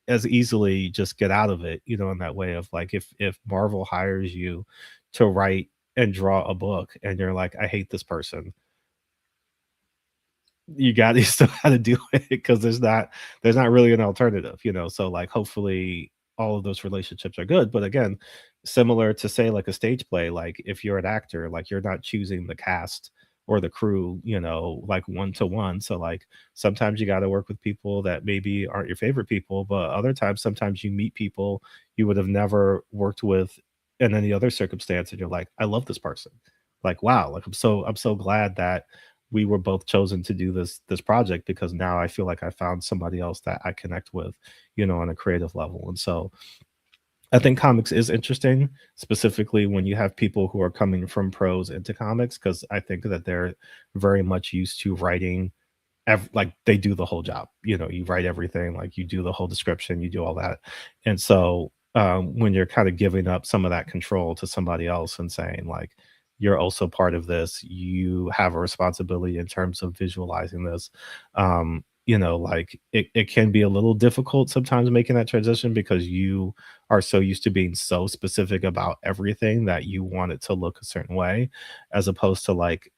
as easily just get out of it, in that way of like, if Marvel hires you to write and draw a book and you're like, I hate this person, you still got to do it because there's not really an alternative, so like hopefully all of those relationships are good. But again, similar to say like a stage play, like if you're an actor, like you're not choosing the cast or the crew, like one to one. So like sometimes you got to work with people that maybe aren't your favorite people, but other times sometimes you meet people you would have never worked with in any other circumstance, and you're like, I love this person. Like, wow, like I'm so glad that we were both chosen to do this project, because now I feel like I found somebody else that I connect with, on a creative level. And so I think comics is interesting, specifically when you have people who are coming from prose into comics, because I think that they're very much used to writing. Like they do the whole job, you write everything, like you do the whole description, you do all that. And so when you're kind of giving up some of that control to somebody else and saying like, you're also part of this, you have a responsibility in terms of visualizing this, like it can be a little difficult sometimes making that transition, because you are so used to being so specific about everything that you want it to look a certain way, as opposed to like,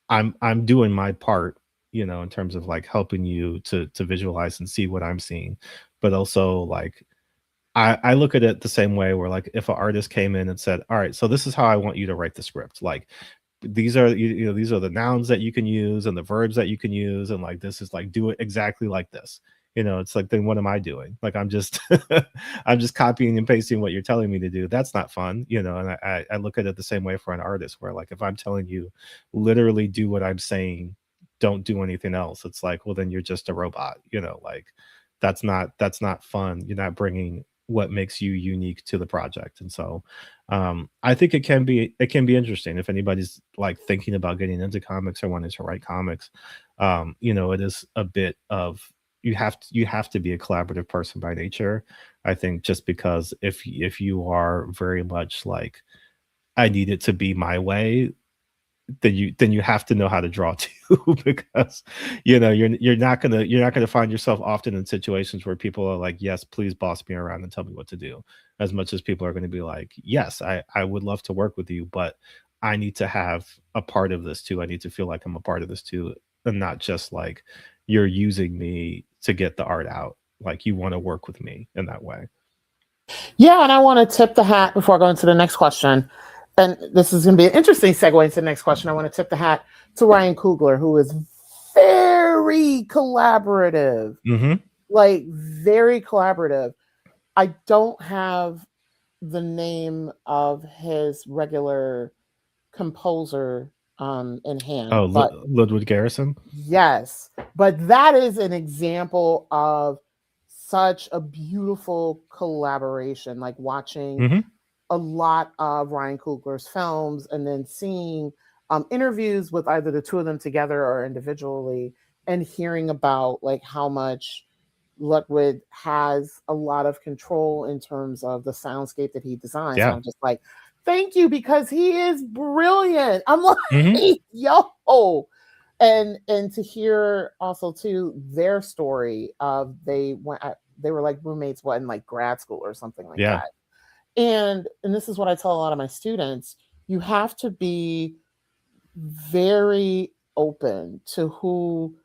I'm doing my part, in terms of like helping you to visualize and see what I'm seeing. But also like I look at it the same way, where like if an artist came in and said, all right, so this is how I want you to write the script. Like these are these are the nouns that you can use and the verbs that you can use, and like this is like, do it exactly like this. It's like, then what am I doing? Like I'm just I'm just copying and pasting what you're telling me to do. That's not fun. And I look at it the same way for an artist, where like if I'm telling you literally do what I'm saying, don't do anything else, it's like, well, then you're just a robot, like that's not fun. You're not bringing what makes you unique to the project. And so I think it can be interesting if anybody's like thinking about getting into comics or wanting to write comics. It is a bit of, you have to be a collaborative person by nature. I think just because if you are very much like, I need it to be my way, then you have to know how to draw too, because you're not gonna find yourself often in situations where people are like, yes, please boss me around and tell me what to do, as much as people are going to be like, yes, I would love to work with you, but I need to have a part of this too. I need to feel like I'm a part of this too, and not just like you're using me to get the art out. Like, you want to work with me in that way. Yeah, and I want to tip the hat before I go into the next question. And this is going to be an interesting segue into the next question. I want to tip the hat to Ryan Coogler, who is very collaborative, Mm-hmm. like very collaborative. I don't have the name of his regular composer in hand, Oh, but Ludwig Garrison. yes, but that is an example of such a beautiful collaboration, like watching Mm-hmm. a lot of Ryan Coogler's films and then seeing interviews with either the two of them together or individually, and hearing about like how much Ludwig has a lot of control in terms of the soundscape that he designs. And Yeah. I'm just like, thank you, because he is brilliant. I'm like, Mm-hmm. yo. And to hear also too their story of they were like roommates in like grad school or something like Yeah. that. And this is what I tell a lot of my students: you have to be very open to who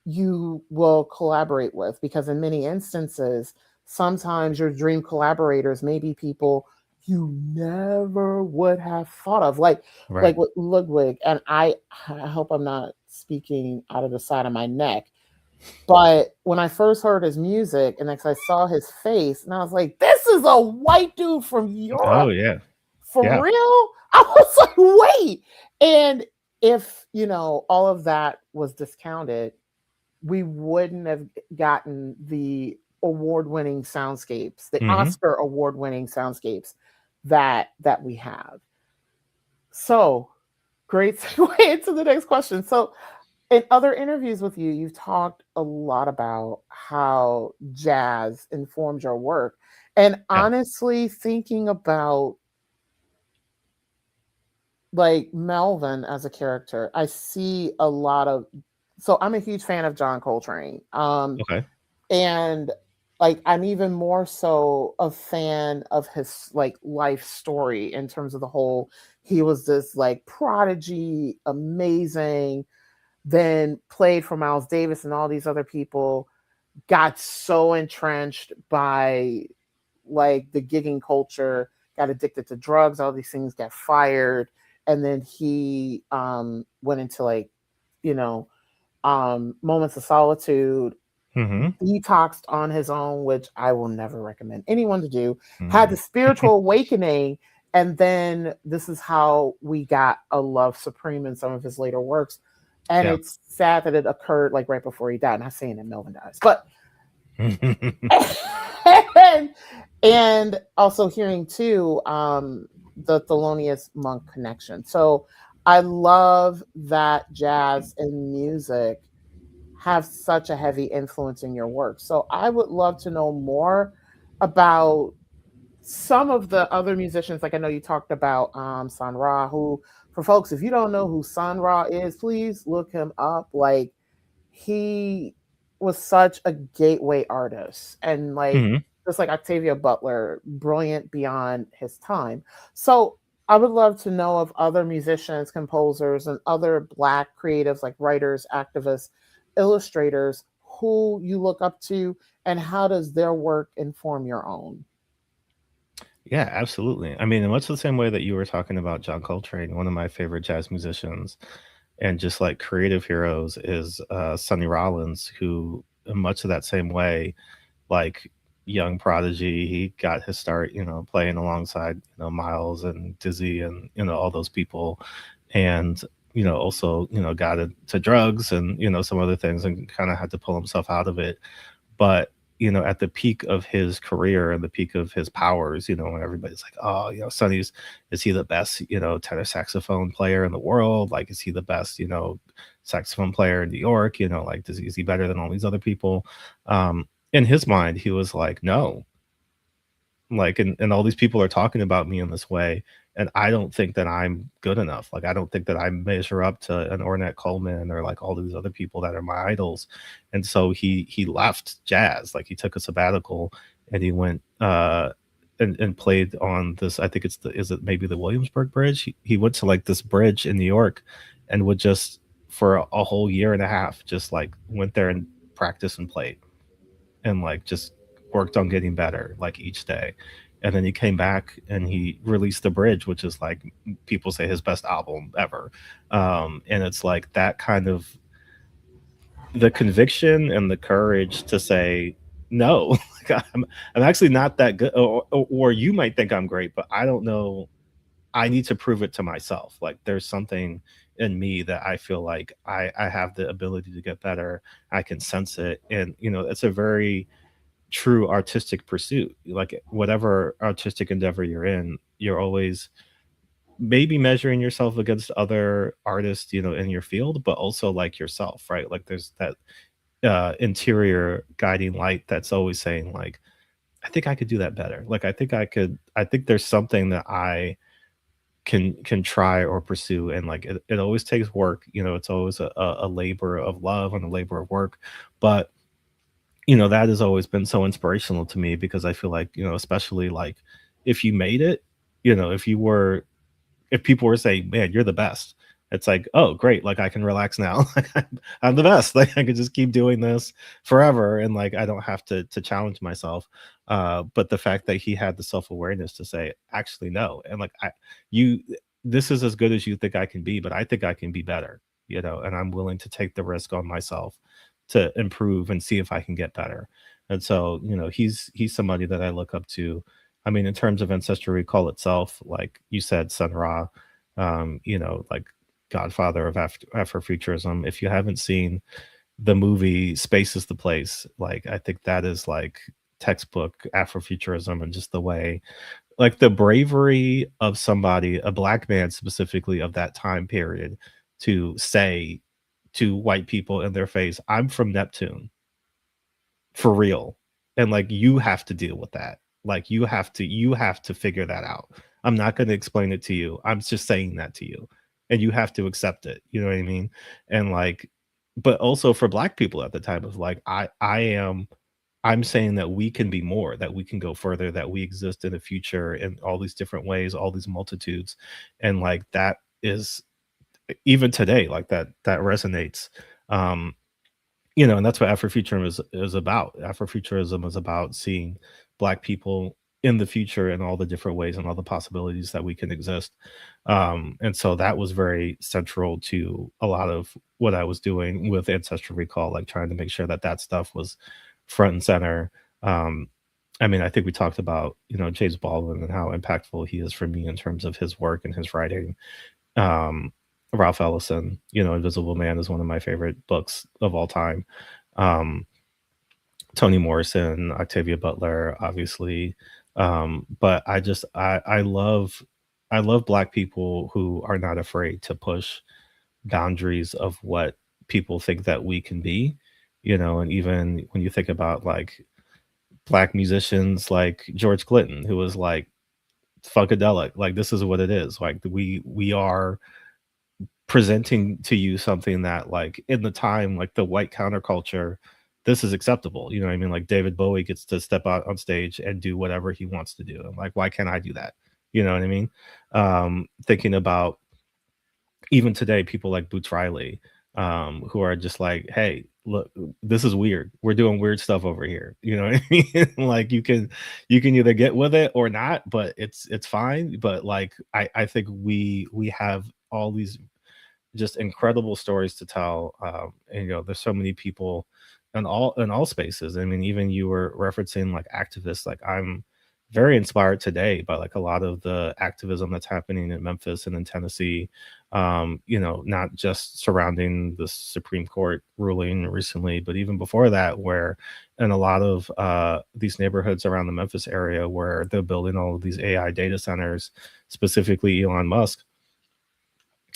you will collaborate with, because in many instances sometimes your dream collaborators may be people you never would have thought of, like Right. with Ludwig. And I hope I'm not speaking out of the side of my neck, but when I first heard his music and I saw his face, and I was like, this is a white dude from Oh Europe. yeah. For Yeah. real? I was like, wait. And if, all of that was discounted, we wouldn't have gotten the award-winning soundscapes, the Mm-hmm. Oscar award-winning soundscapes that we have. So, great segue into the next question. So, in other interviews with you, you've talked a lot about how jazz informs your work. And Yeah. honestly, thinking about like Melvin as a character, I see a lot of. So I'm a huge fan of John Coltrane. Okay. And like I'm even more so a fan of his like life story in terms of the whole, he was this like prodigy, amazing, then played for Miles Davis and all these other people, got so entrenched by like the gigging culture, got addicted to drugs, all these things, got fired, and then he went into like, you know, moments of solitude, Mm-hmm. detoxed on his own, which I will never recommend anyone to do, had Mm-hmm. the spiritual awakening, and then this is how we got a love supreme in some of his later works. And Yeah. it's sad that it occurred like right before he died. I'm not saying that Melvin dies, but and, and also hearing too the Thelonious Monk connection. So I love that jazz and music have such a heavy influence in your work. So I would love to know more about some of the other musicians. Like I know you talked about Sun Ra, who, for folks, if you don't know who Sun Ra is, please look him up. Like he was such a gateway artist, and like Mm-hmm. just like Octavia Butler, brilliant beyond his time. So I would love to know of other musicians, composers, and other Black creatives like writers, activists, illustrators who you look up to, and how does their work inform your own? Yeah, absolutely. I mean, in much the same way that you were talking about John Coltrane, one of my favorite jazz musicians and just like creative heroes is Sonny Rollins, who, in much of that same way, like young prodigy, he got his start, playing alongside, Miles and Dizzy and, all those people. And, also, got into drugs and, some other things and kind of had to pull himself out of it. But at the peak of his career and the peak of his powers, when everybody's like, oh, Sonny's, is he the best, tenor saxophone player in the world? Like, is he the best, saxophone player in New York? Like, is he better than all these other people? In his mind, he was like, no, like, and all these people are talking about me in this way, and I don't think that I'm good enough. Like, I don't think that I measure up to an Ornette Coleman or like all these other people that are my idols. And so he left jazz. Like, he took a sabbatical and he went and played on this, I think it's is it maybe the Williamsburg Bridge? He went to like this bridge in New York and would just for a whole year and a half just like went there and practiced and played and like just worked on getting better like each day. And then he came back and he released The Bridge, which is like people say his best album ever. And it's like that kind of the conviction and the courage to say no. Like, I'm actually not that good, or you might think I'm great, but I don't know. I need to prove it to myself. Like, there's something in me that I feel like I have the ability to get better. I can sense it, and it's a very true artistic pursuit. Like, whatever artistic endeavor you're in, you're always maybe measuring yourself against other artists, in your field, but also like yourself, right? Like, there's that interior guiding light that's always saying like, I think I could do that better. Like, I think there's something that I can try or pursue, and like it always takes work. It's always a labor of love and a labor of work, but that has always been so inspirational to me, because I feel like, especially like if you made it, if people were saying, man, you're the best, it's like, oh, great. Like, I can relax now. Like, I'm the best. Like, I can just keep doing this forever. And like, I don't have to challenge myself. But the fact that he had the self-awareness to say, actually, no. And like, this is as good as you think I can be, but I think I can be better, and I'm willing to take the risk on myself to improve and see if I can get better. And so, he's somebody that I look up to. I mean, in terms of Ancestral Recall itself, like you said, Sun Ra, like godfather of Afrofuturism. If you haven't seen the movie Space is the Place, like, I think that is like textbook Afrofuturism, and just the way, like, the bravery of somebody, a black man specifically of that time period, to say to white people in their face, I'm from Neptune, for real, and like, you have to deal with that. Like, you have to figure that out. I'm not going to explain it to you. I'm just saying that to you, and you have to accept it. You know what I mean? And like, but also for black people at the time, of like, I'm saying that we can be more, that we can go further, that we exist in the future in all these different ways, all these multitudes. And like, that is, even today, like, that resonates. And that's what Afrofuturism is about. Afrofuturism is about seeing black people in the future in all the different ways and all the possibilities that we can exist. And so that was very central to a lot of what I was doing with Ancestral Recall, like trying to make sure that that stuff was front and center. I mean, I think we talked about, James Baldwin and how impactful he is for me in terms of his work and his writing. Ralph Ellison, Invisible Man is one of my favorite books of all time. Toni Morrison, Octavia Butler, obviously. But I love black people who are not afraid to push boundaries of what people think that we can be, and even when you think about like black musicians like George Clinton, who was like funkadelic, like, this is what it is. Like, we are presenting to you something that, like, in the time, like the white counterculture, this is acceptable. You know what I mean? Like, David Bowie gets to step out on stage and do whatever he wants to do. I'm like, why can't I do that? You know what I mean? Thinking about even today, people like Boots Riley, who are just like, hey, look, this is weird. We're doing weird stuff over here. You know what I mean? Like, you can either get with it or not, but it's fine. But like, I think we have all these just incredible stories to tell. And there's so many people in all spaces. I mean, even you were referencing like activists. Like, I'm very inspired today by like a lot of the activism that's happening in Memphis and in Tennessee. You know, not just surrounding the Supreme Court ruling recently, but even before that, where in a lot of these neighborhoods around the Memphis area where they're building all of these AI data centers, specifically Elon Musk,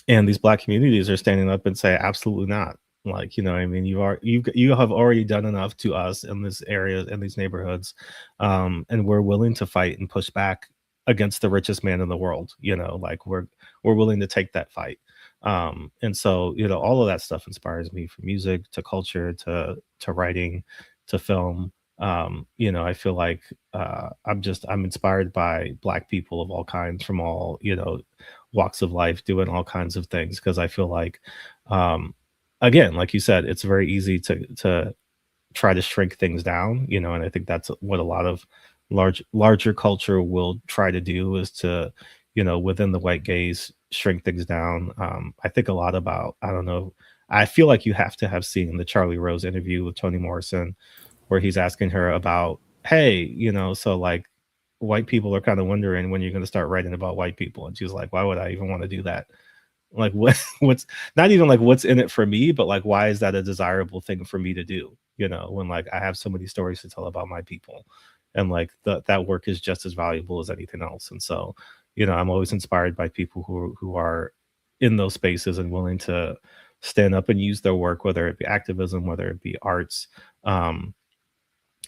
and these black communities are standing up and say absolutely not. Like, you know, I mean, you have already done enough to us in this area, in these neighborhoods, and we're willing to fight and push back against the richest man in the world. You know, like we're willing to take that fight. And so, you know, all of that stuff inspires me, from music to culture to writing to film. You know, I feel like I'm inspired by black people of all kinds, from all, you know, walks of life, doing all kinds of things, because I feel like, um again, like you said, it's very easy to try to shrink things down, you know, and I think that's what a lot of larger culture will try to do, is to, you know, within the white gaze, shrink things down. I think a lot about, I don't know, I feel like you have to have seen the Charlie Rose interview with Toni Morrison, where he's asking her about, hey, you know, so like white people are kind of wondering when you're going to start writing about white people, and she's like, why would I even want to do that? Like, what's not even like what's in it for me, but like, why is that a desirable thing for me to do, you know, when like I have so many stories to tell about my people, and like that work is just as valuable as anything else. And so, you know, I'm always inspired by people who are in those spaces and willing to stand up and use their work, whether it be activism, whether it be arts, um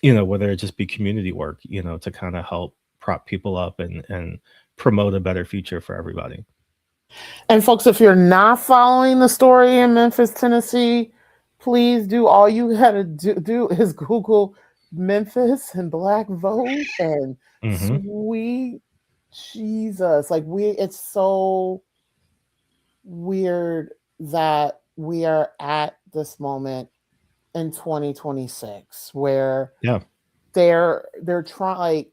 you know, whether it just be community work, you know, to kind of help prop people up and promote a better future for everybody. And folks, if you're not following the story in Memphis, Tennessee, please do, all you gotta do is Google Memphis and Black vote, and Hmm. sweet Jesus. Like, it's so weird that we are at this moment in 2026 where Yeah. they're trying,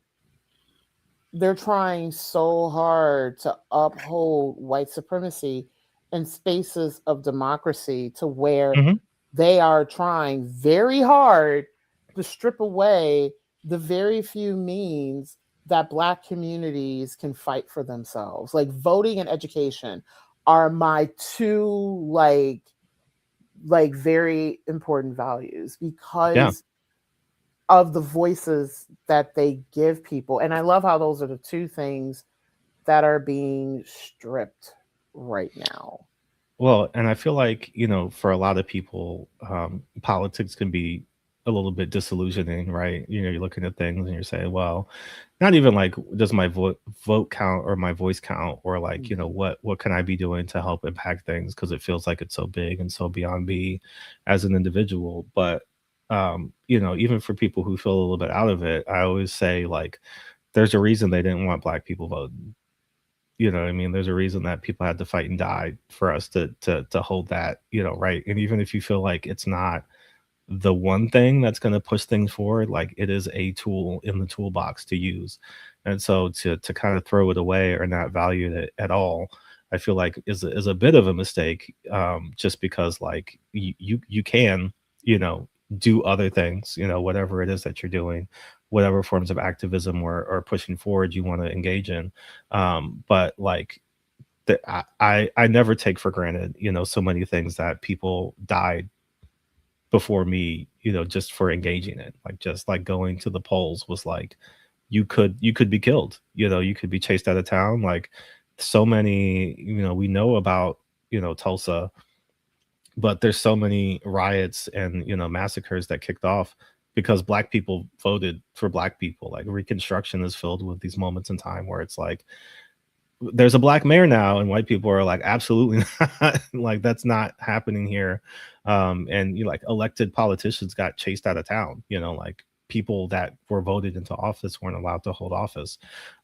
they're trying so hard to uphold white supremacy in spaces of democracy, to where Hmm. they are trying very hard to strip away the very few means that Black communities can fight for themselves. Like, voting and education are my two, like very important values, Yeah. because of the voices that they give people. And I love how those are the two things that are being stripped right now. Well, and I feel like, you know, for a lot of people, politics can be a little bit disillusioning, right? You know, you're looking at things and you're saying, well, not even like, does my vote count, or my voice count, or like, you know, what can I be doing to help impact things? Because it feels like it's so big and so beyond me as an individual. But you know, even for people who feel a little bit out of it, I always say like, there's a reason they didn't want black people voting. You know what I mean? There's a reason that people had to fight and die for us to hold that, you know, right. And even if you feel like it's not the one thing that's going to push things forward, like it is a tool in the toolbox to use. And so to kind of throw it away or not value it at all, I feel like is a bit of a mistake, just because like you can, you know, do other things, you know, whatever it is that you're doing, whatever forms of activism or pushing forward you want to engage in. But like I never take for granted, you know, so many things that people died before me, you know, just for engaging it. Like just like going to the polls was like, you could be killed, you know, you could be chased out of town. Like so many, you know, we know about, you know, Tulsa, but there's so many riots and, you know, massacres that kicked off because black people voted for black people. Like Reconstruction is filled with these moments in time where it's like, there's a black mayor now, and white people are like, absolutely not. Like that's not happening here. And you know, like elected politicians got chased out of town, you know, like people that were voted into office weren't allowed to hold office.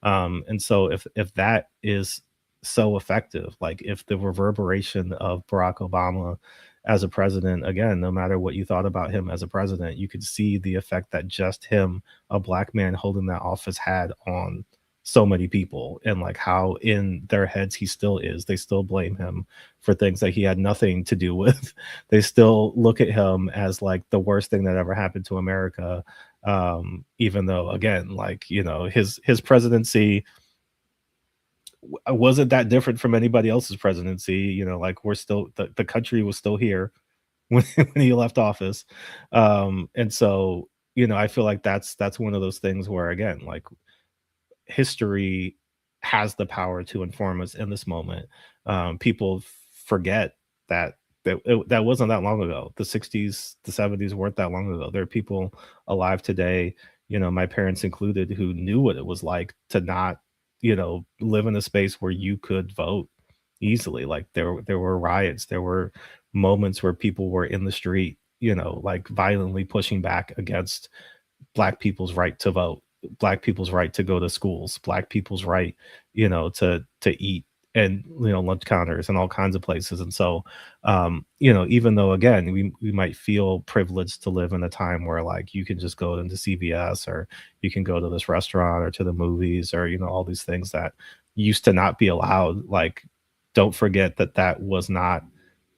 And so if that is so effective, like if the reverberation of Barack Obama as a president, again, no matter what you thought about him as a president, you could see the effect that just him, a black man holding that office, had on so many people, and like how in their heads he still is. They still blame him for things that he had nothing to do with. They still look at him as like the worst thing that ever happened to America. Even though, again, like, you know, his presidency wasn't that different from anybody else's presidency. You know, like, we're still, the country was still here when, when he left office. And so, you know, I feel like that's one of those things where, again, like, history has the power to inform us in this moment. People forget that that wasn't that long ago. The 60s, the 70s weren't that long ago. There are people alive today, you know, my parents included, who knew what it was like to not, you know, live in a space where you could vote easily. Like, there were riots, there were moments where people were in the street, you know, like, violently pushing back against Black people's right to vote, Black people's right to go to schools, Black people's right, you know, to eat, and, you know, lunch counters and all kinds of places. And so, you know, even though, again, we might feel privileged to live in a time where, like, you can just go into CVS, or you can go to this restaurant, or to the movies, or, you know, all these things that used to not be allowed. Like, don't forget that that was not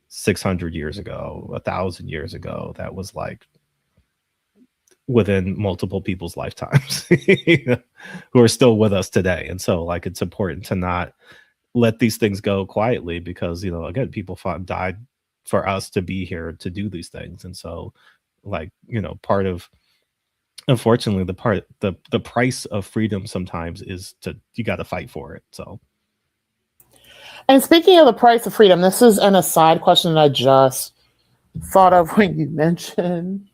600 years ago, 1,000 years ago. That was, like, within multiple people's lifetimes, you know, who are still with us today. And so, like, it's important to not let these things go quietly, because, you know, again, people fought and died for us to be here to do these things. And so, like, you know, part of, unfortunately, the price of freedom sometimes is you got to fight for it. So, And speaking of the price of freedom, this is an aside question that I just thought of when you mentioned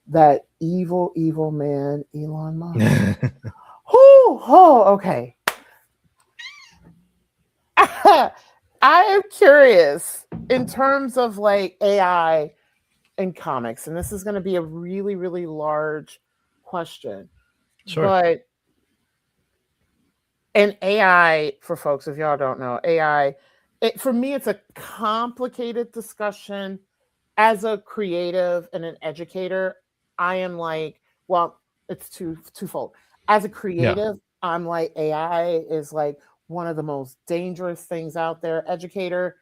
that evil, evil man, Elon Musk. Oh, okay. I am curious in terms of, like, AI in comics, and this is going to be a really, really large question. sure. But in AI, for folks, if y'all don't know, AI, for me, it's a complicated discussion. As a creative and an educator, I am like, well, it's twofold. As a Yeah. creative, I'm like, AI is like one of the most dangerous things out there. Educator,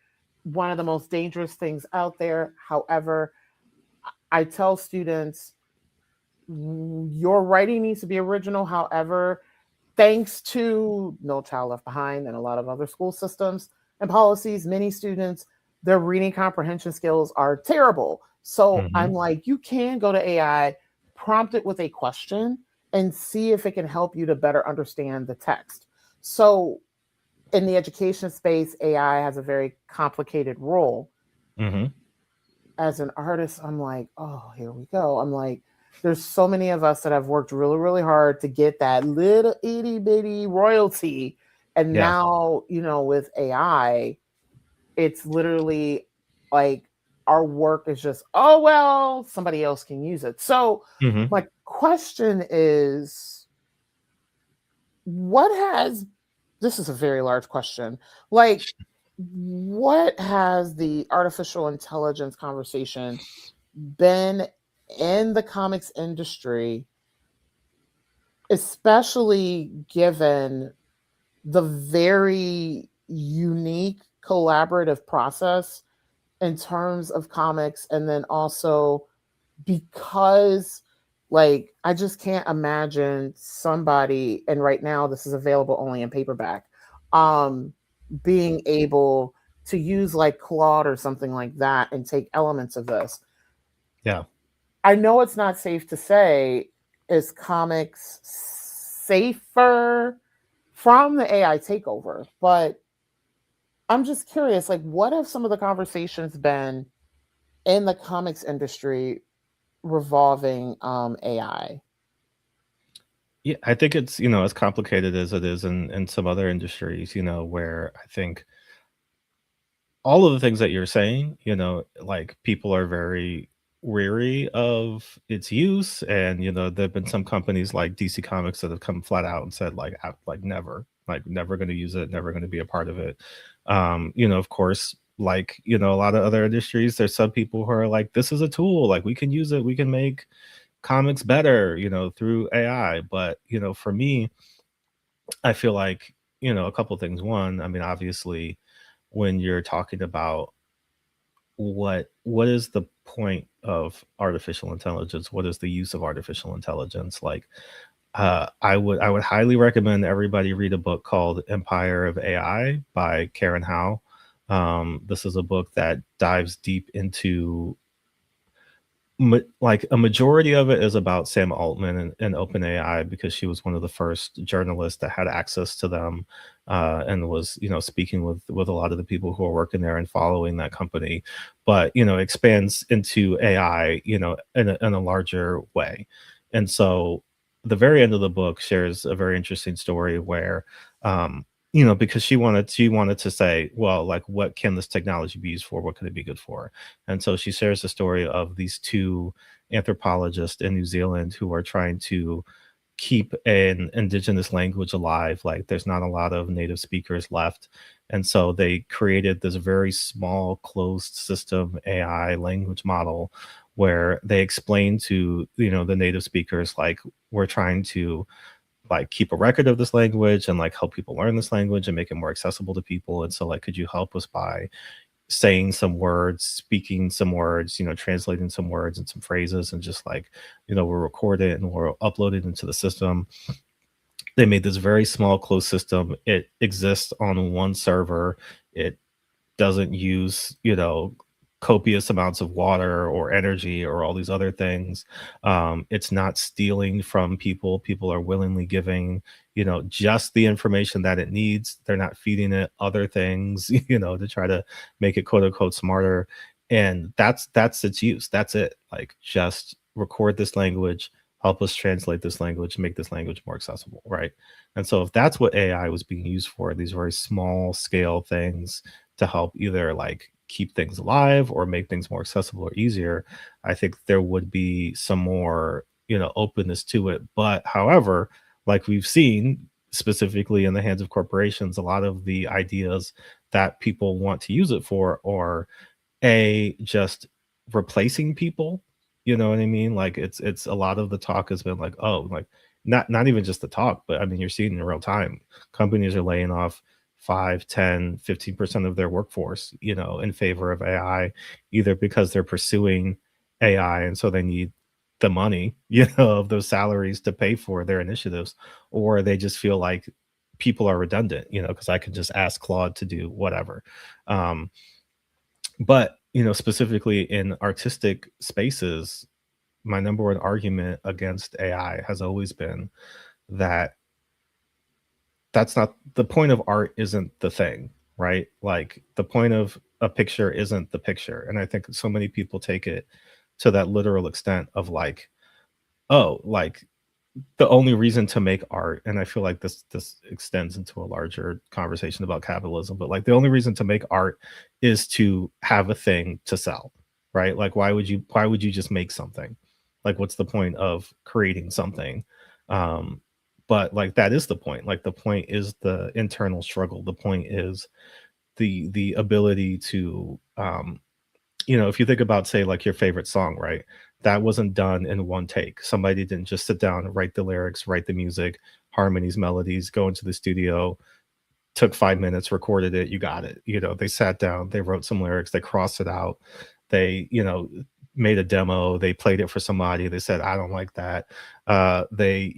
one of the most dangerous things out there. However, I tell students, your writing needs to be original. However, thanks to No Child Left Behind and a lot of other school systems and policies, many students, their reading comprehension skills are terrible. So Hmm. I'm like, you can go to AI, prompt it with a question, and see if it can help you to better understand the text. So in the education space, AI has a very complicated role. Hmm. As an artist, I'm like, oh, here we go. I'm like, there's so many of us that have worked really, really hard to get that little itty bitty royalty. And Yeah. now, you know, with AI, it's literally like our work is just, oh, well, somebody else can use it. So, Hmm. my question is, what has, this is a very large question, like, what has the artificial intelligence conversation been in the comics industry, especially given the very unique collaborative process in terms of comics, and then also because, like, I just can't imagine somebody, and right now this is available only in paperback, um being able to use like Claude or something like that and take elements of this. Yeah. I know it's not safe to say, is comics safer from the AI takeover? But I'm just curious, like, what have some of the conversations been in the comics industry revolving AI? Yeah, I think it's, you know, as complicated as it is in some other industries, you know, where I think all of the things that you're saying, you know, like, people are very weary of its use. And, you know, there've been some companies like DC Comics that have come flat out and said, like, like, never going to use it, never going to be a part of it. You know, of course, like, you know, a lot of other industries, there's some people who are like, this is a tool, like, we can use it, we can make comics better, you know, through AI. But, you know, for me, I feel like, you know, a couple things. One, I mean, obviously, when you're talking about what is the point of artificial intelligence? What is the use of artificial intelligence? Like, I would highly recommend everybody read a book called Empire of AI by Karen Howe. This is a book that dives deep into like a majority of it is about Sam Altman and OpenAI, because she was one of the first journalists that had access to them, and was, speaking with a lot of the people who are working there and following that company. But expands into AI, in a larger way. And so the very end of the book shares a very interesting story where, because she wanted to say, well, like, what can this technology be used for? What could it be good for? And so she shares the story of these two anthropologists in New Zealand who are trying to keep an indigenous language alive. Like, there's not a lot of native speakers left. And so they created this very small closed system AI language model where they explain to, the native speakers, like, we're trying to, like, keep a record of this language and, like, help people learn this language and make it more accessible to people. And so, like, could you help us by saying some words, speaking some words, translating some words and some phrases, and just, like, we'll record it and we'll upload it into the system. They made this very small closed system. It exists on one server. It doesn't use, copious amounts of water or energy or all these other things. It's not stealing from people. People are willingly giving, just the information that it needs. They're not feeding it other things, to try to make it quote unquote smarter. And that's its use. That's it. Like, just record this language, help us translate this language, make this language more accessible, right? And so if that's what AI was being used for, these very small scale things to help either, like, keep things alive or make things more accessible or easier, I think there would be some more, openness to it. But however, like we've seen specifically in the hands of corporations, a lot of the ideas that people want to use it for are just replacing people. You know what I mean? Like, it's a lot of the talk has been like, oh, like, not even just the talk, but I mean, you're seeing in real time, companies are laying off 5, 10, 15% of their workforce, in favor of AI, either because they're pursuing AI and so they need the money, of those salaries to pay for their initiatives, or they just feel like people are redundant, because I can just ask Claude to do whatever. But, specifically in artistic spaces, my number one argument against AI has always been that that's not the point of art, isn't the thing, right? Like, the point of a picture isn't the picture. And I think so many people take it to that literal extent of, like, oh, like, the only reason to make art, and I feel like this extends into a larger conversation about capitalism, but, like, the only reason to make art is to have a thing to sell, right? Like, why would you just make something? Like, what's the point of creating something? But, like, that is the point. Like, the point is the internal struggle. The point is the ability to, if you think about, say, like, your favorite song, right? That wasn't done in one take. Somebody didn't just sit down, write the lyrics, write the music, harmonies, melodies, go into the studio, took 5 minutes, recorded it, you got it. They sat down, they wrote some lyrics, they crossed it out, they, made a demo, they played it for somebody, they said, I don't like that. They,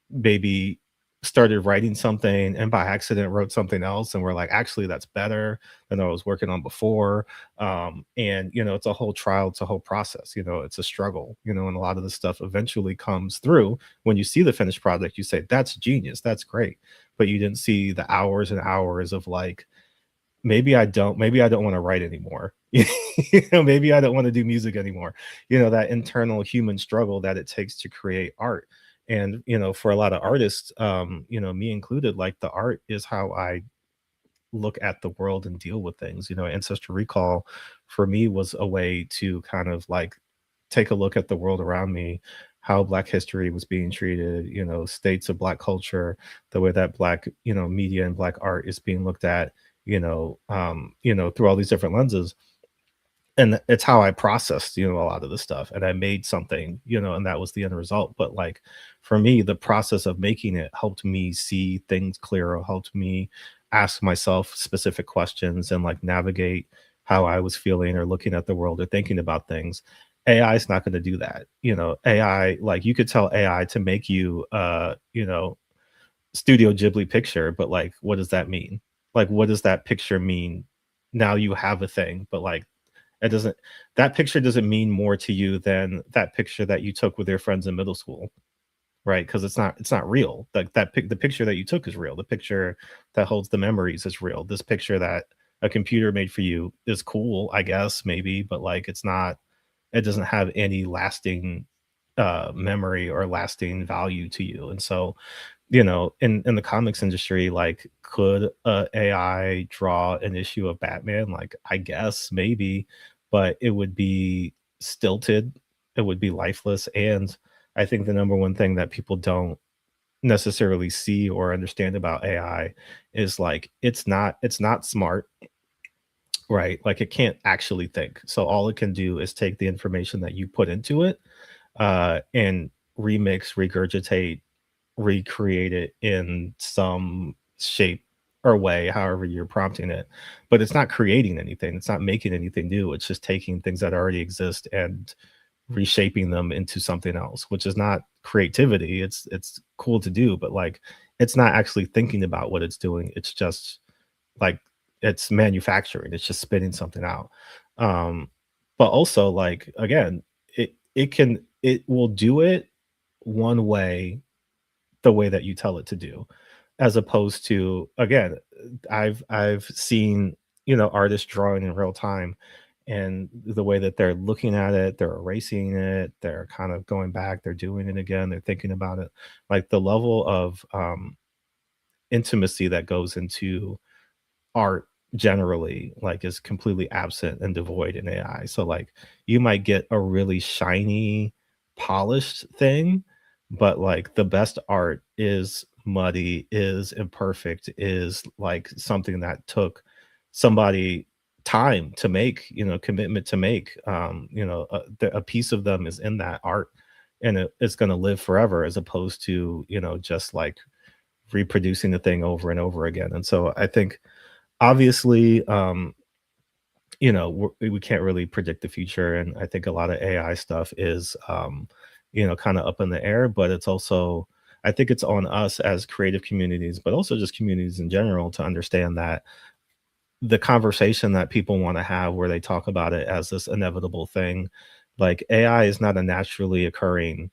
maybe started writing something and by accident wrote something else and we're like, actually, that's better than I was working on before. And it's a whole trial, it's a whole process, it's a struggle, and a lot of the stuff eventually comes through. When you see the finished product, you say, that's genius, that's great. But you didn't see the hours and hours of, like, maybe I don't want to write anymore. Maybe I don't want to do music anymore. That internal human struggle that it takes to create art. And for a lot of artists, me included, like, the art is how I look at the world and deal with things. Ancestral Recall for me was a way to kind of, like, take a look at the world around me, how Black history was being treated, states of Black culture, the way that Black, media and Black art is being looked at, through all these different lenses. And it's how I processed, a lot of the stuff, and I made something, and that was the end result. But, like, for me, the process of making it helped me see things clearer, helped me ask myself specific questions and, like, navigate how I was feeling or looking at the world or thinking about things. AI is not going to do that. AI, like you could tell AI to make you, Studio Ghibli picture, but like, what does that mean? Like, what does that picture mean? Now you have a thing, but like, it doesn't. That picture doesn't mean more to you than that picture that you took with your friends in middle school, right? Because it's not real. Like the picture that you took is real. The picture that holds the memories is real. This picture that a computer made for you is cool, I guess, maybe, but like, it's not. It doesn't have any lasting memory or lasting value to you, and so in the comics industry, like, could AI draw an issue of Batman? Like, I guess maybe, but it would be stilted, it would be lifeless, and I think the number one thing that people don't necessarily see or understand about AI is like it's not smart, right? Like, it can't actually think. So all it can do is take the information that you put into it and remix, regurgitate, recreate it in some shape or way, however you're prompting it. But it's not creating anything. It's not making anything new. It's just taking things that already exist and reshaping them into something else, which is not creativity. It's cool to do, but like, it's not actually thinking about what it's doing. It's just like, it's manufacturing. It's just spitting something out. Um, but also, like, again, it will do it one way, the way that you tell it to do, as opposed to, again, I've seen artists drawing in real time, and the way that they're looking at it, they're erasing it, they're kind of going back, they're doing it again, they're thinking about it, like the level of intimacy that goes into art generally, like, is completely absent and devoid in AI. So like, you might get a really shiny, polished thing, but like, the best art is muddy, is imperfect, is like something that took somebody time to make, commitment to make. A piece of them is in that art, and it's going to live forever, as opposed to just like reproducing the thing over and over again. And so I think, obviously, we can't really predict the future, and I think a lot of AI stuff is kind of up in the air, but it's also, I think it's on us as creative communities, but also just communities in general, to understand that the conversation that people want to have, where they talk about it as this inevitable thing, like, AI is not a naturally occurring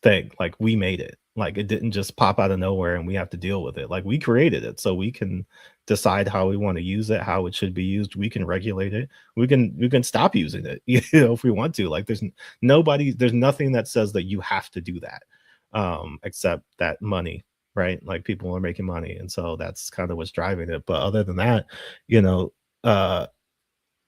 thing. Like, we made it. Like, it didn't just pop out of nowhere and we have to deal with it. Like, we created it, so we can decide how we want to use it, how it should be used. We can regulate it. We can stop using it, if we want to. Like, there's nothing that says that you have to do that, except that money, right? Like, people are making money, and so that's kind of what's driving it. But other than that, you know, uh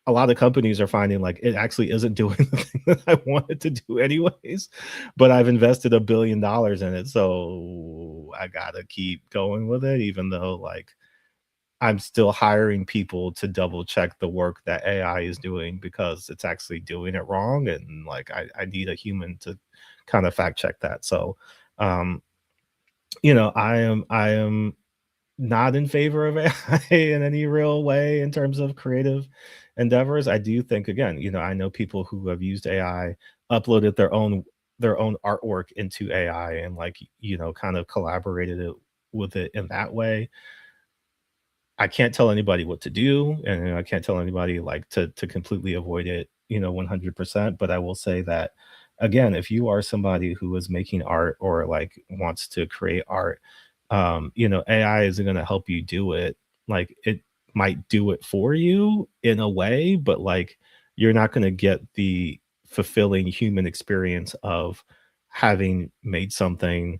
a lot of companies are finding like, it actually isn't doing the thing that I want it to do anyways, but I've invested $1 billion in it, so I gotta keep going with it, even though, like, I'm still hiring people to double check the work that AI is doing, because it's actually doing it wrong, and like, I need a human to kind of fact check that. So, um, I am not in favor of AI in any real way in terms of creative endeavors. I do think, again, I know people who have used AI, uploaded their own artwork into AI, and like, kind of collaborated it with it in that way. I can't tell anybody what to do, and I can't tell anybody like to completely avoid it, 100%. But I will say that, again, if you are somebody who is making art, or like wants to create art, AI isn't going to help you do it. Like, it might do it for you in a way, but like, you're not going to get the fulfilling human experience of having made something,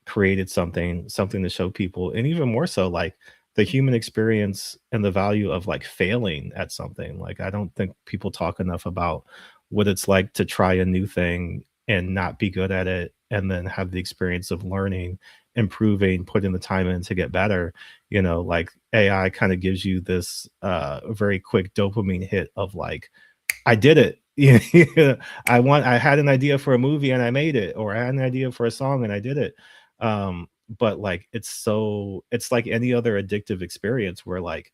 created something to show people, and even more so, like, the human experience and the value of like failing at something. Like, I don't think people talk enough about what it's like to try a new thing and not be good at it, and then have the experience of learning, improving, putting the time in to get better. Like, AI kind of gives you this very quick dopamine hit of like, I did it. I had an idea for a movie and I made it, or I had an idea for a song and I did it. But like, it's like any other addictive experience, where like,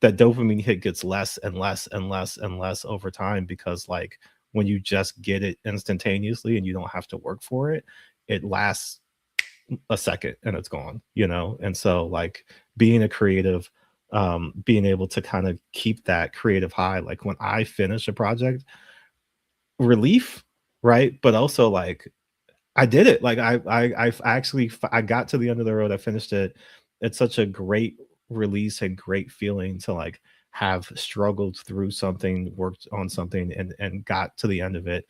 that dopamine hit gets less and less and less and less over time, because like when you just get it instantaneously and you don't have to work for it, it lasts a second and it's gone, you know? And so like being a creative, being able to kind of keep that creative high, like when I finish a project, relief, right? But also like I did it. Like I actually I got to the end of the road. I finished it. It's such a great release and great feeling to like have struggled through something, worked on something, and got to the end of it.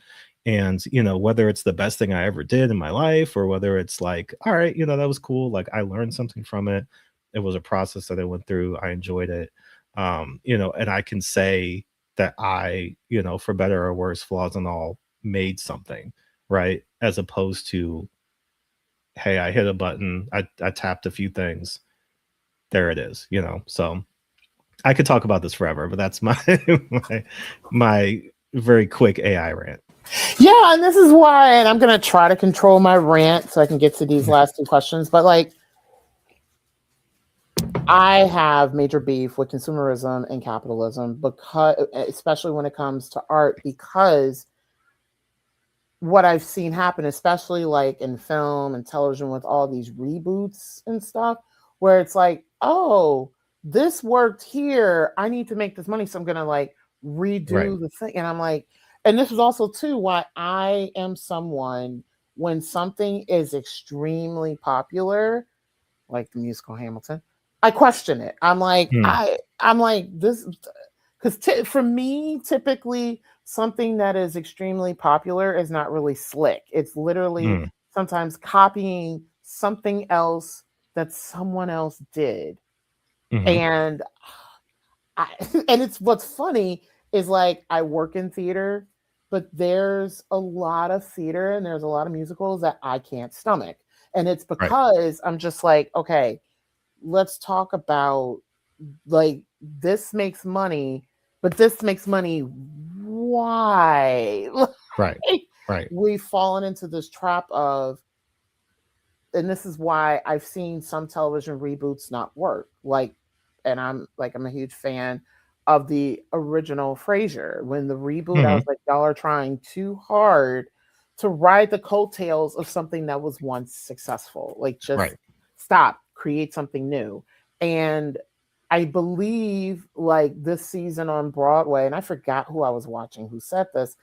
And you know, whether it's the best thing I ever did in my life, or whether it's like, all right, you know, that was cool. Like I learned something from it. It was a process that I went through. I enjoyed it. You know, and I can say that I, you know, for better or worse, flaws and all, made something, right? As opposed to, hey, I hit a button, I tapped a few things, there it is, you know. So I could talk about this forever, but that's my my very quick AI rant. Yeah, and this is why, and I'm gonna try to control my rant so I can get to these last two questions. But like, I have major beef with consumerism and capitalism, because, especially when it comes to art, because what I've seen happen, especially like in film and television with all these reboots and stuff, where it's like, oh, this worked here, I need to make this money, so I'm gonna like redo the thing. And I'm like, and this is also too why I am someone, when something is extremely popular, like the musical Hamilton, I question it. I'm like, I'm like this, because for me, typically something that is extremely popular is not really slick. It's literally sometimes copying something else that someone else did. And and it's, what's funny is like, I work in theater, but there's a lot of theater and there's a lot of musicals that I can't stomach. And it's because I'm just like, okay, let's talk about, like, this makes money, but this makes money. Why? Right. We've fallen into this trap of, and this is why I've seen some television reboots not work. Like, and I'm a huge fan of the original Frasier. When the reboot, I was like, y'all are trying too hard to ride the coattails of something that was once successful. Like, just stop, create something new. And I believe like this season on Broadway, and I forgot who I was watching who said this,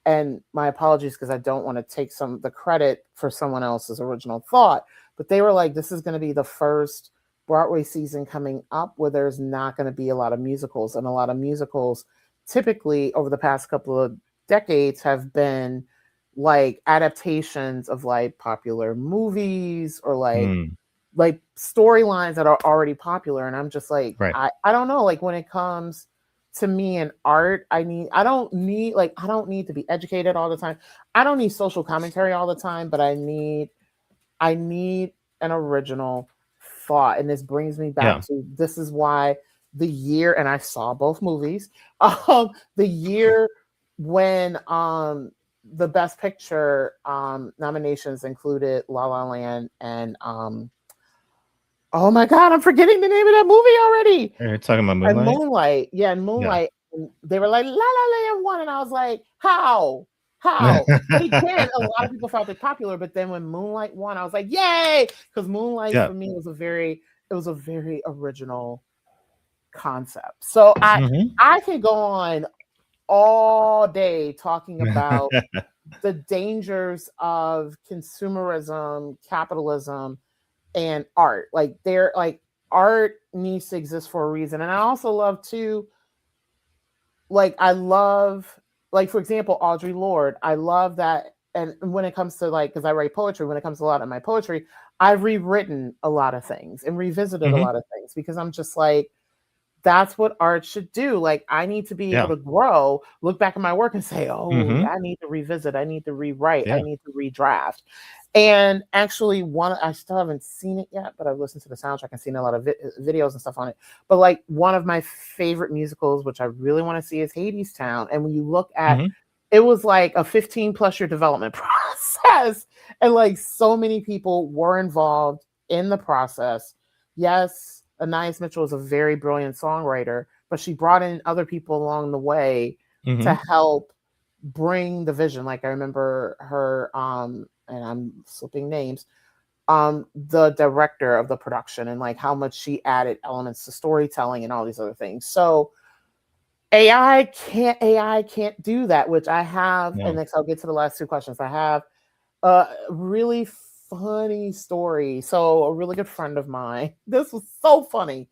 and my apologies because I don't want to take some the credit for someone else's original thought, but they were like, this is going to be the first Broadway season coming up where there's not going to be a lot of musicals. And a lot of musicals typically over the past couple of decades have been like adaptations of like popular movies, or like storylines that are already popular. And I'm just like, I don't know, like when it comes to me in art, I don't need to be educated all the time. I don't need social commentary all the time, but I need an original thought. And this brings me back to, this is why the year, and I saw both movies, the year when the Best Picture nominations included La La Land and oh my God, I'm forgetting the name of that movie already. You're talking about Moonlight? And Moonlight. Yeah, and Moonlight. Yeah. They were like, La La Land won. And I was like, how? But again, a lot of people felt it popular. But then when Moonlight won, I was like, yay! Because Moonlight for me was a very original concept. So I can go on all day talking about the dangers of consumerism, capitalism, and art. Like, they're like, art needs to exist for a reason. And I also love to, like, I love, like, for example, Audre Lorde. I love that. And when it comes to, like, because I write poetry, when it comes to a lot of my poetry, I've rewritten a lot of things and revisited a lot of things, because I'm just like, that's what art should do. Like, I need to be able to grow, look back at my work and say, oh, I need to revisit, I need to rewrite, I need to redraft. And actually, I still haven't seen it yet, but I've listened to the soundtrack and seen a lot of videos and stuff on it. But like, one of my favorite musicals, which I really want to see, is Hadestown. And when you look at it, was like a 15+ year development process. And like, so many people were involved in the process. Yes, Anais Mitchell is a very brilliant songwriter, but she brought in other people along the way to help bring the vision. Like I remember her, and I'm slipping names, the director of the production, and like how much she added elements to storytelling and all these other things. So AI can't do that, which I have, and next I'll get to the last two questions. I have a really funny story. So a really good friend of mine, this was so funny.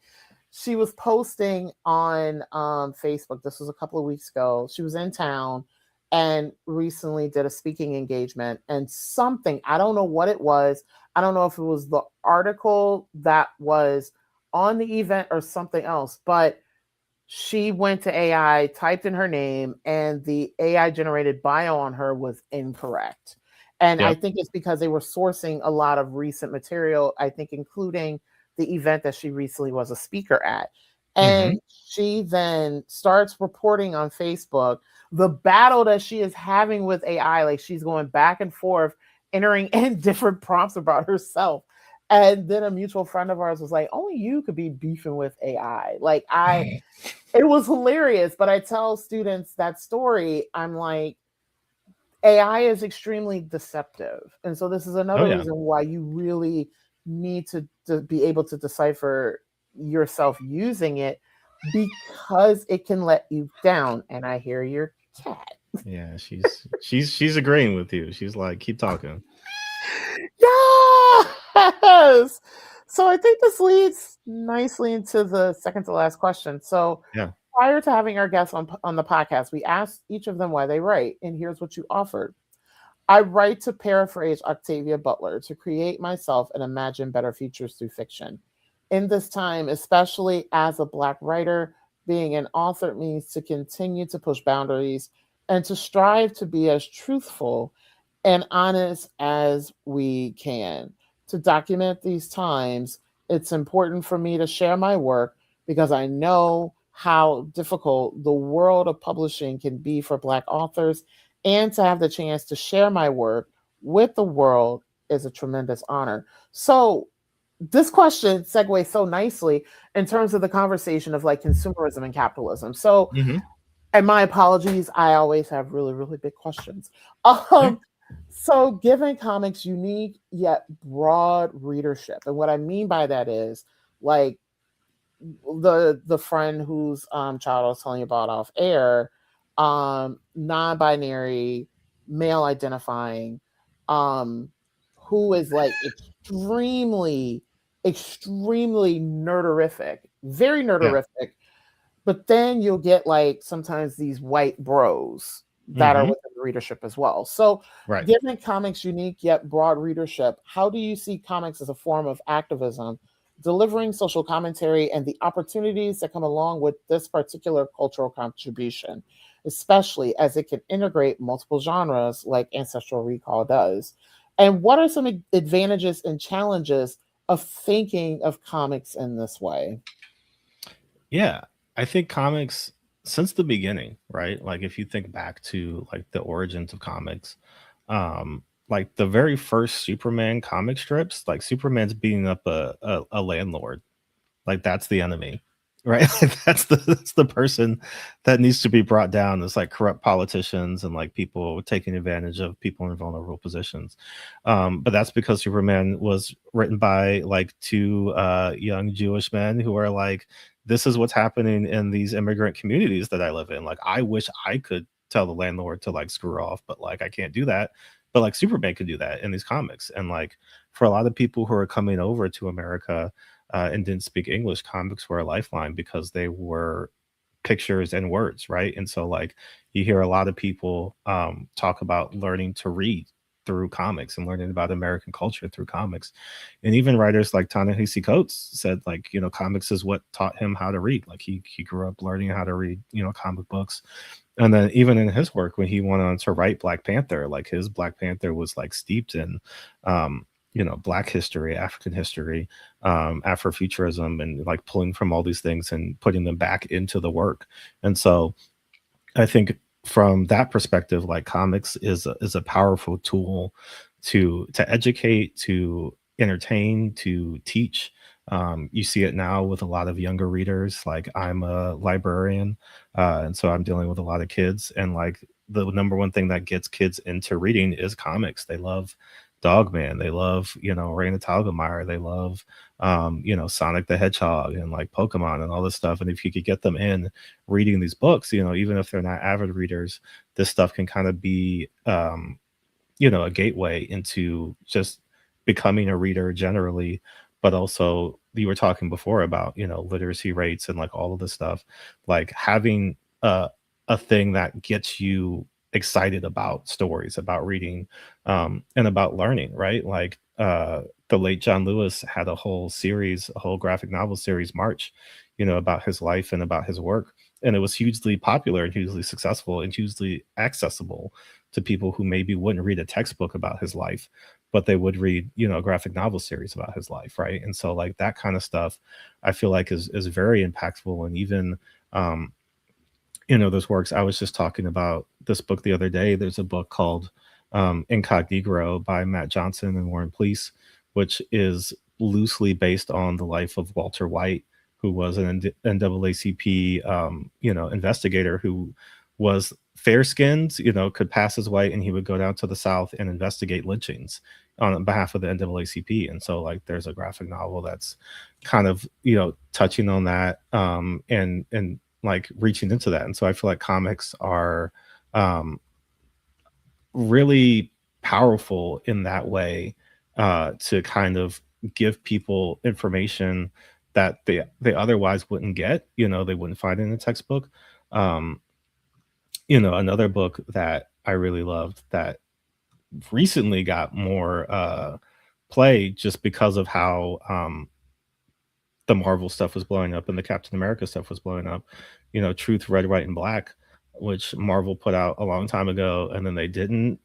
She was posting on Facebook. This was a couple of weeks ago. She was in town and recently did a speaking engagement, and something, I don't know what it was. I don't know if it was the article that was on the event or something else, but she went to AI, typed in her name, and the AI generated bio on her was incorrect. And I think it's because they were sourcing a lot of recent material, I think including the event that she recently was a speaker at. And she then starts reporting on Facebook the battle that she is having with AI. Like she's going back and forth, entering in different prompts about herself. And then a mutual friend of ours was like, only you could be beefing with AI. Like it was hilarious. But I tell students that story, I'm like, AI is extremely deceptive. And so this is another reason why you really need to be able to decipher yourself using it, because it can let you down. And I hear your cat. Yeah, she's agreeing with you. She's like, keep talking. Yes. So I think this leads nicely into the second to last question. So prior to having our guests on the podcast, we asked each of them why they write, and here's what you offered. I write to paraphrase Octavia Butler, to create myself and imagine better futures through fiction. In this time, especially as a Black writer, being an author means to continue to push boundaries and to strive to be as truthful and honest as we can. To document these times, it's important for me to share my work because I know how difficult the world of publishing can be for Black authors, and to have the chance to share my work with the world is a tremendous honor. So this question segues so nicely in terms of the conversation of like consumerism and capitalism. So, and my apologies, I always have really, really big questions. So giving comics unique yet broad readership. And what I mean by that is like the friend whose child I was telling you about off air, non-binary, male identifying, who is like extremely nerderific, very nerderific. But then you'll get like sometimes these white bros that are within the readership as well. So giving comics unique yet broad readership, how do you see comics as a form of activism, delivering social commentary, and the opportunities that come along with this particular cultural contribution, especially as it can integrate multiple genres like Ancestral Recall does? And what are some advantages and challenges of thinking of comics in this way? Yeah, I think comics since the beginning, right? Like if you think back to like the origins of comics, like the very first Superman comic strips, like Superman's beating up a landlord. Like that's the enemy, right? Like that's the person that needs to be brought down. It's like corrupt politicians and like people taking advantage of people in vulnerable positions. But that's because Superman was written by like two young Jewish men who are like, this is what's happening in these immigrant communities that I live in. Like, I wish I could tell the landlord to like screw off, but like I can't do that. But like Superman could do that in these comics. And like for a lot of people who are coming over to America and didn't speak English, comics were a lifeline because they were pictures and words, right? And so like you hear a lot of people talk about learning to read through comics and learning about American culture through comics. And even writers like Ta-Nehisi Coates said like, you know, comics is what taught him how to read. Like he grew up learning how to read, you know, comic books. And then even in his work, when he went on to write Black Panther, like his Black Panther was like steeped in you know, Black history, African history, Afrofuturism, and like pulling from all these things and putting them back into the work. And so I think from that perspective, like comics is a powerful tool to educate, to entertain, to teach, You see it now with a lot of younger readers. Like I'm a librarian, and so I'm dealing with a lot of kids. And like the number one thing that gets kids into reading is comics. They love Dogman. They love, Raina Telgemeier. They love, Sonic the Hedgehog and like Pokemon and all this stuff. And if you could get them in reading these books, even if they're not avid readers, this stuff can kind of be, a gateway into just becoming a reader generally. But also, you were talking before about, literacy rates and like all of this stuff, like having a thing that gets you excited about stories, about reading, and about learning, right? Like the late John Lewis had a whole series, a whole graphic novel series, March, about his life and about his work. And it was hugely popular and hugely successful and hugely accessible to people who maybe wouldn't read a textbook about his life, but they would read, a graphic novel series about his life, right? And so like that kind of stuff, I feel like is very impactful. And even those works. I was just talking about this book the other day. There's a book called Incognito by Matt Johnson and Warren Pleece, which is loosely based on the life of Walter White, who was an NAACP, investigator who was fair-skinned, could pass as white, and he would go down to the South and investigate lynchings on behalf of the NAACP. And so, like, there's a graphic novel that's kind of, touching on that, and like reaching into that. And so I feel like comics are really powerful in that way, to kind of give people information that they otherwise wouldn't get, they wouldn't find in a textbook. Another book that I really loved that recently got more play just because of how the Marvel stuff was blowing up and the Captain America stuff was blowing up, Truth, Red, White, and Black, which Marvel put out a long time ago, and then they didn't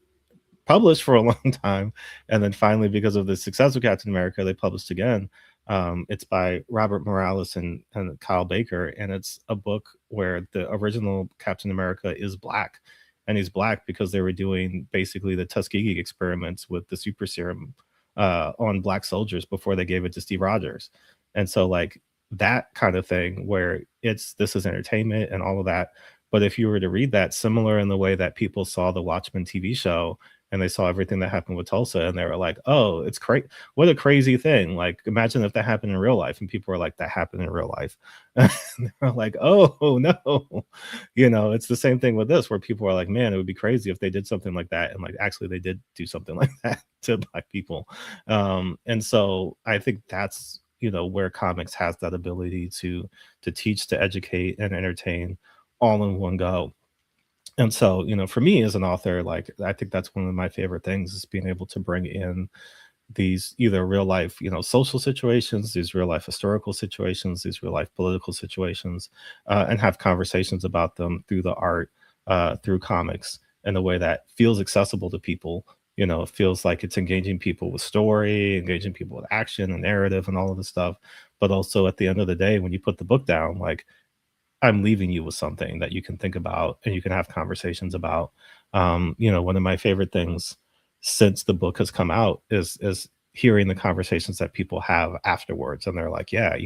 publish for a long time. And then finally, because of the success of Captain America, they published again. It's by Robert Morales and Kyle Baker, and it's a book where the original Captain America is black, and he's black because they were doing basically the Tuskegee experiments with the super serum on black soldiers before they gave it to Steve Rogers. And so like that kind of thing where this is entertainment and all of that. But if you were to read that, similar in the way that people saw the Watchmen TV show and they saw everything that happened with Tulsa and they were like, oh, it's crazy. What a crazy thing. Like, imagine if that happened in real life. And people were like, that happened in real life. And they're like, oh, no. It's the same thing with this, where people are like, man, it would be crazy if they did something like that. And like, actually, they did do something like that to black people. And so I think that's, where comics has that ability to teach, to educate, and entertain all in one go. And so, for me as an author, like I think that's one of my favorite things is being able to bring in these either real life, social situations, these real life historical situations, these real life political situations, and have conversations about them through the art, through comics in a way that feels accessible to people. It feels like it's engaging people with story, engaging people with action and narrative and all of this stuff. But also at the end of the day, when you put the book down, like I'm leaving you with something that you can think about and you can have conversations about. One of my favorite things since the book has come out is hearing the conversations that people have afterwards. And they're like, yeah,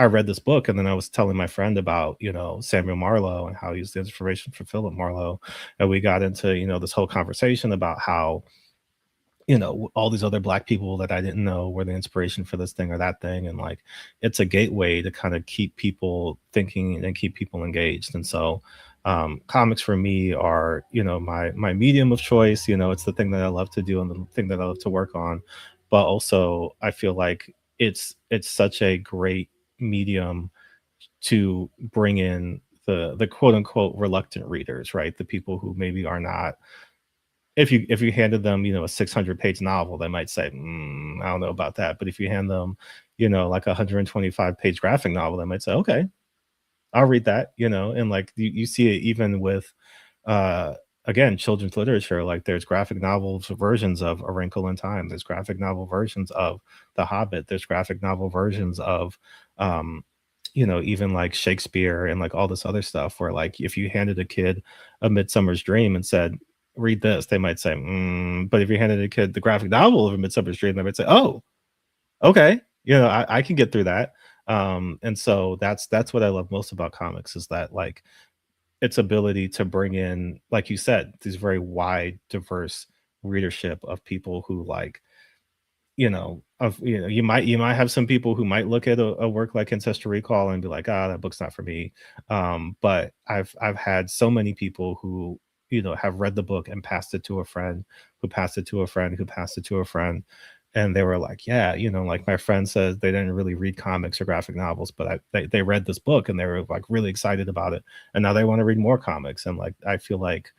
I read this book and then I was telling my friend about, Samuel Marlowe and how he used the inspiration for Philip Marlowe. And we got into, this whole conversation about how, all these other black people that I didn't know were the inspiration for this thing or that thing. And like, it's a gateway to kind of keep people thinking and keep people engaged. And so comics for me are, my medium of choice. It's the thing that I love to do and the thing that I love to work on. But also I feel like it's such a great medium to bring in the quote unquote reluctant readers, right? The people who maybe are not, if you handed them, a 600-page novel, they might say, I don't know about that. But if you hand them, like a 125-page graphic novel, they might say, okay, I'll read that, and like you see it even with, again, children's literature. Like there's graphic novels versions of A Wrinkle in Time. There's graphic novel versions of The Hobbit. There's graphic novel versions of, even like Shakespeare and like all this other stuff where like if you handed a kid A Midsummer's Dream and said, read this, they might say, but if you handed a kid the graphic novel of A Midsummer's Dream, they might say, oh, Okay, I can get through that. And so that's what I love most about comics, is that like its ability to bring in, like you said, these very wide, diverse readership of people who like, you might have some people who might look at a work like Ancestral Recall and be like, ah, that book's not for me. But I've had so many people who, have read the book and passed it to a friend, who passed it to a friend, who passed it to a friend. And they were like, yeah, like my friend says they didn't really read comics or graphic novels, but they read this book and they were like really excited about it. And now they want to read more comics. And like, I feel like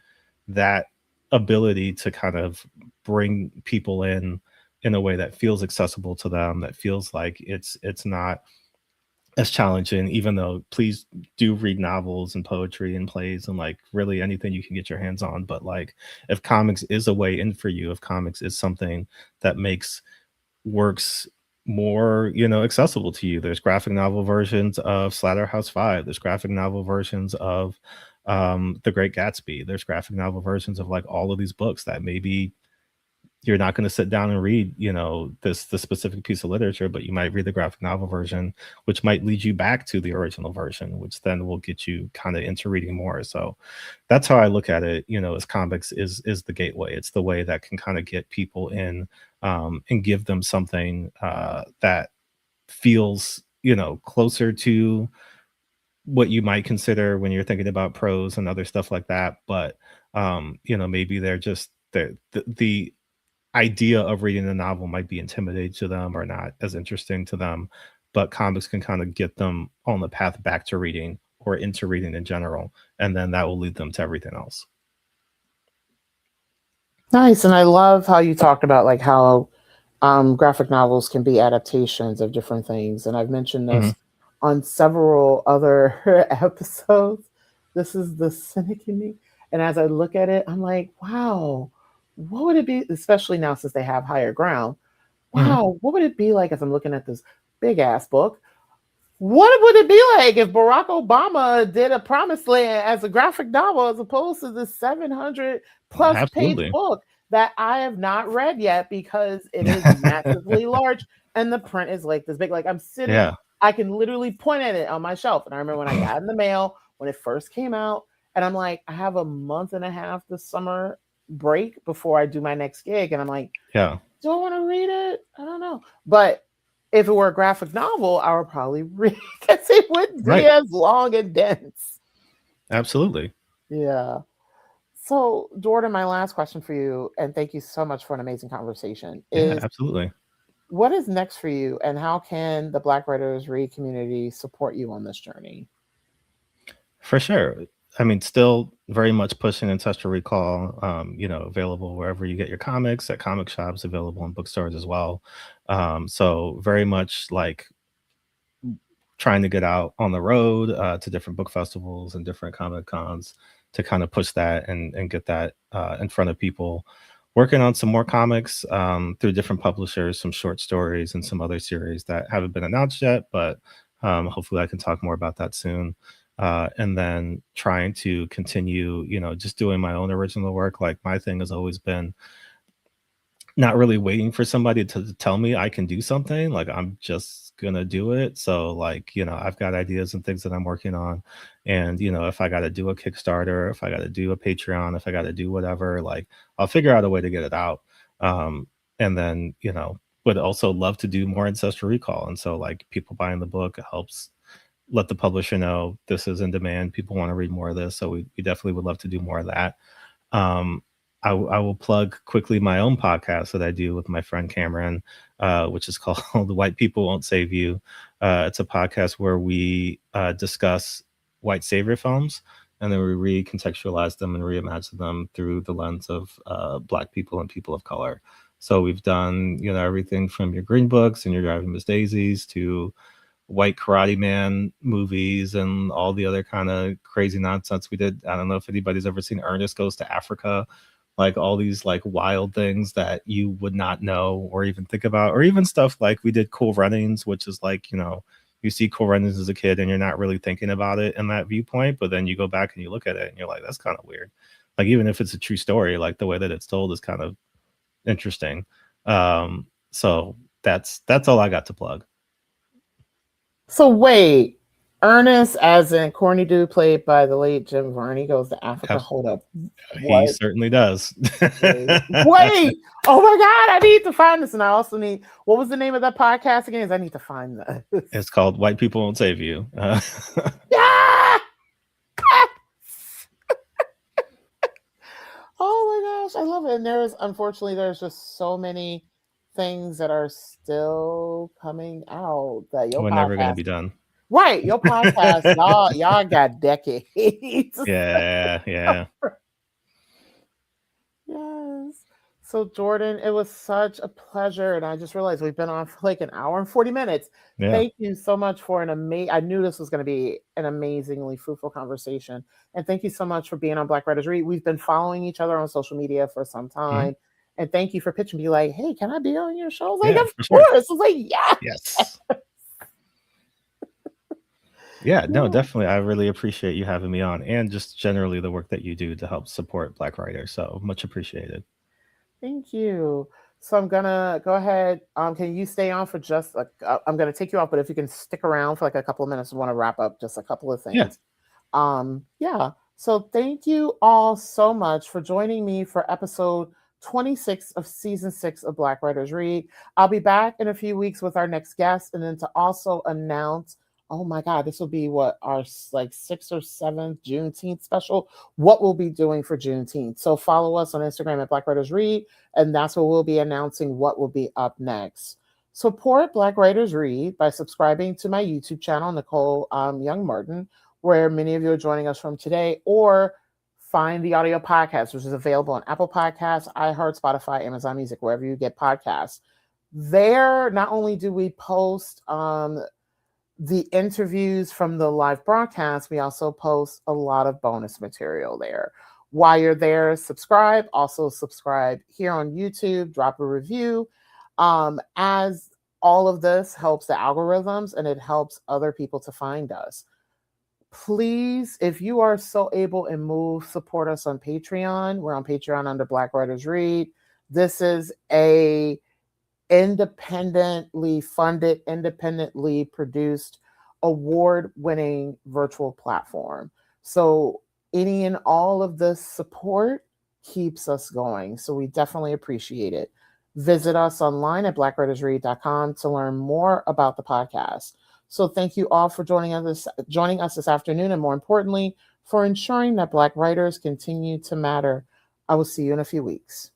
that ability to kind of bring people in a way that feels accessible to them, that feels like it's not as challenging, even though please do read novels and poetry and plays and like really anything you can get your hands on. But like, if comics is a way in for you, if comics is something that makes works more, accessible to you, there's graphic novel versions of Slaughterhouse-Five, there's graphic novel versions of The Great Gatsby, there's graphic novel versions of like all of these books that maybe you're not going to sit down and read, the specific piece of literature, but you might read the graphic novel version, which might lead you back to the original version, which then will get you kind of into reading more. So that's how I look at it, as comics is the gateway. It's the way that can kind of get people in, and give them something that feels, closer to what you might consider when you're thinking about prose and other stuff like that. But maybe they're just the idea of reading a novel might be intimidating to them or not as interesting to them, but comics can kind of get them on the path back to reading or into reading in general, and then that will lead them to everything else. Nice. And I love how you talked about like how graphic novels can be adaptations of different things. And I've mentioned Mm-hmm. this on several other episodes. This is the cynic in me. And as I look at it, I'm like, wow, what would it be, especially now since they have higher ground? Mm-hmm. Wow, what would it be like as I'm looking at this big ass book? What would it be like if Barack Obama did a Promised Land as a graphic novel as opposed to this 700 plus page Absolutely. book that I have not read yet because it is massively large and the print is like this big? Like I'm sitting, Yeah. I can literally point at it on my shelf. And I remember when I got in the mail when it first came out, and I'm like, I have a month and a half this summer break before I do my next gig. And I'm like, Yeah. do I want to read it? I don't know. But if it were a graphic novel, I would probably read because it wouldn't be Right. as long and dense. Absolutely. Yeah. So, Jordan, my last question for you, and thank you so much for an amazing conversation, Yeah, is absolutely. what is next for you and how can the Black Writers Read community support you on this journey? For sure. I mean, still very much pushing Ancestral Recall, available wherever you get your comics, at comic shops, available in bookstores as well. So very much like trying to get out on the road, to different book festivals and different comic cons to kind of push that and get that in front of people. Working on some more comics, through different publishers, some short stories and some other series that haven't been announced yet, but hopefully I can talk more about that soon. And then trying to continue, just doing my own original work. Like my thing has always been not really waiting for somebody to tell me I can do something. Like I'm just gonna do it. So like, I've got ideas and things that I'm working on. And if I gotta do a Kickstarter, if I gotta do a Patreon, if I gotta do whatever, like I'll figure out a way to get it out. And then, would also love to do more Ancestral Recall. And so like people buying the book helps let the publisher know this is in demand. People want to read more of this. So we definitely would love to do more of that. Um, I will plug quickly my own podcast that I do with my friend Cameron, which is called The White People Won't Save You. It's a podcast where we discuss white savior films and then we recontextualize them and reimagine them through the lens of Black people and people of color. So we've done, everything from your Green Books and your Driving Miss Daisies to White Karate Man movies and all the other kind of crazy nonsense we did. I don't know if anybody's ever seen Ernest Goes to Africa, like all these like wild things that you would not know or even think about, or even stuff like we did Cool Runnings, which is like, you see Cool Runnings as a kid and you're not really thinking about it in that viewpoint, but then you go back and you look at it and you're like, that's kind of weird. Like even if it's a true story, like the way that it's told is kind of interesting. So that's all I got to plug. So wait, Ernest, as in Corny Dude, played by the late Jim Varney, goes to Africa. Hold up. He certainly does. Wait. Oh my God, I need to find this. And I also need, what was the name of that podcast again? I need to find that. It's called White People Won't Save You. Yeah! Oh my gosh, I love it. And there's just so many things that are still coming out that we're never going to be done. Right, your podcast, y'all got decades. Yeah. Yes. So Jordan, it was such a pleasure, and I just realized we've been on for like an hour and 40 minutes. Yeah. Thank you so much for I knew this was going to be an amazingly fruitful conversation, and thank you so much for being on Black Writers Read. We've been following each other on social media for some time, and thank you for pitching me like, "Hey, can I be on your show?" I was like, "Of course!" I was like, "Yes." Yeah, no, definitely. I really appreciate you having me on, and just generally the work that you do to help support Black writers. So much appreciated. Thank you. So I'm gonna go ahead. Can you stay on for just like I'm gonna take you off, but if you can stick around for like a couple of minutes, I want to wrap up just a couple of things. Yeah. So thank you all so much for joining me for episode 26 of season 6 of Black Writers Read. I'll be back in a few weeks with our next guest, and then to also announce, oh my God, this will be what our like 6th or 7th Juneteenth special, what we'll be doing for Juneteenth. So follow us on Instagram at Black Writers Read, and that's where we'll be announcing what will be up next. Support Black Writers Read by subscribing to my YouTube channel, Nicole Young Martin, where many of you are joining us from today, or find the audio podcast, which is available on Apple Podcasts, iHeart, Spotify, Amazon Music, wherever you get podcasts. There, not only do we post the interviews from the live broadcast, we also post a lot of bonus material there. While you're there, subscribe. Also subscribe here on YouTube, drop a review, as all of this helps the algorithms and it helps other people to find us. Please, if you are so able and moved, support us on Patreon. We're on Patreon under Black Writers Read. This is a independently funded, independently produced, award-winning virtual platform. So any and all of this support keeps us going. So we definitely appreciate it. Visit us online at blackwritersread.com to learn more about the podcast. So thank you all for joining us this afternoon, and more importantly, for ensuring that Black writers continue to matter. I will see you in a few weeks.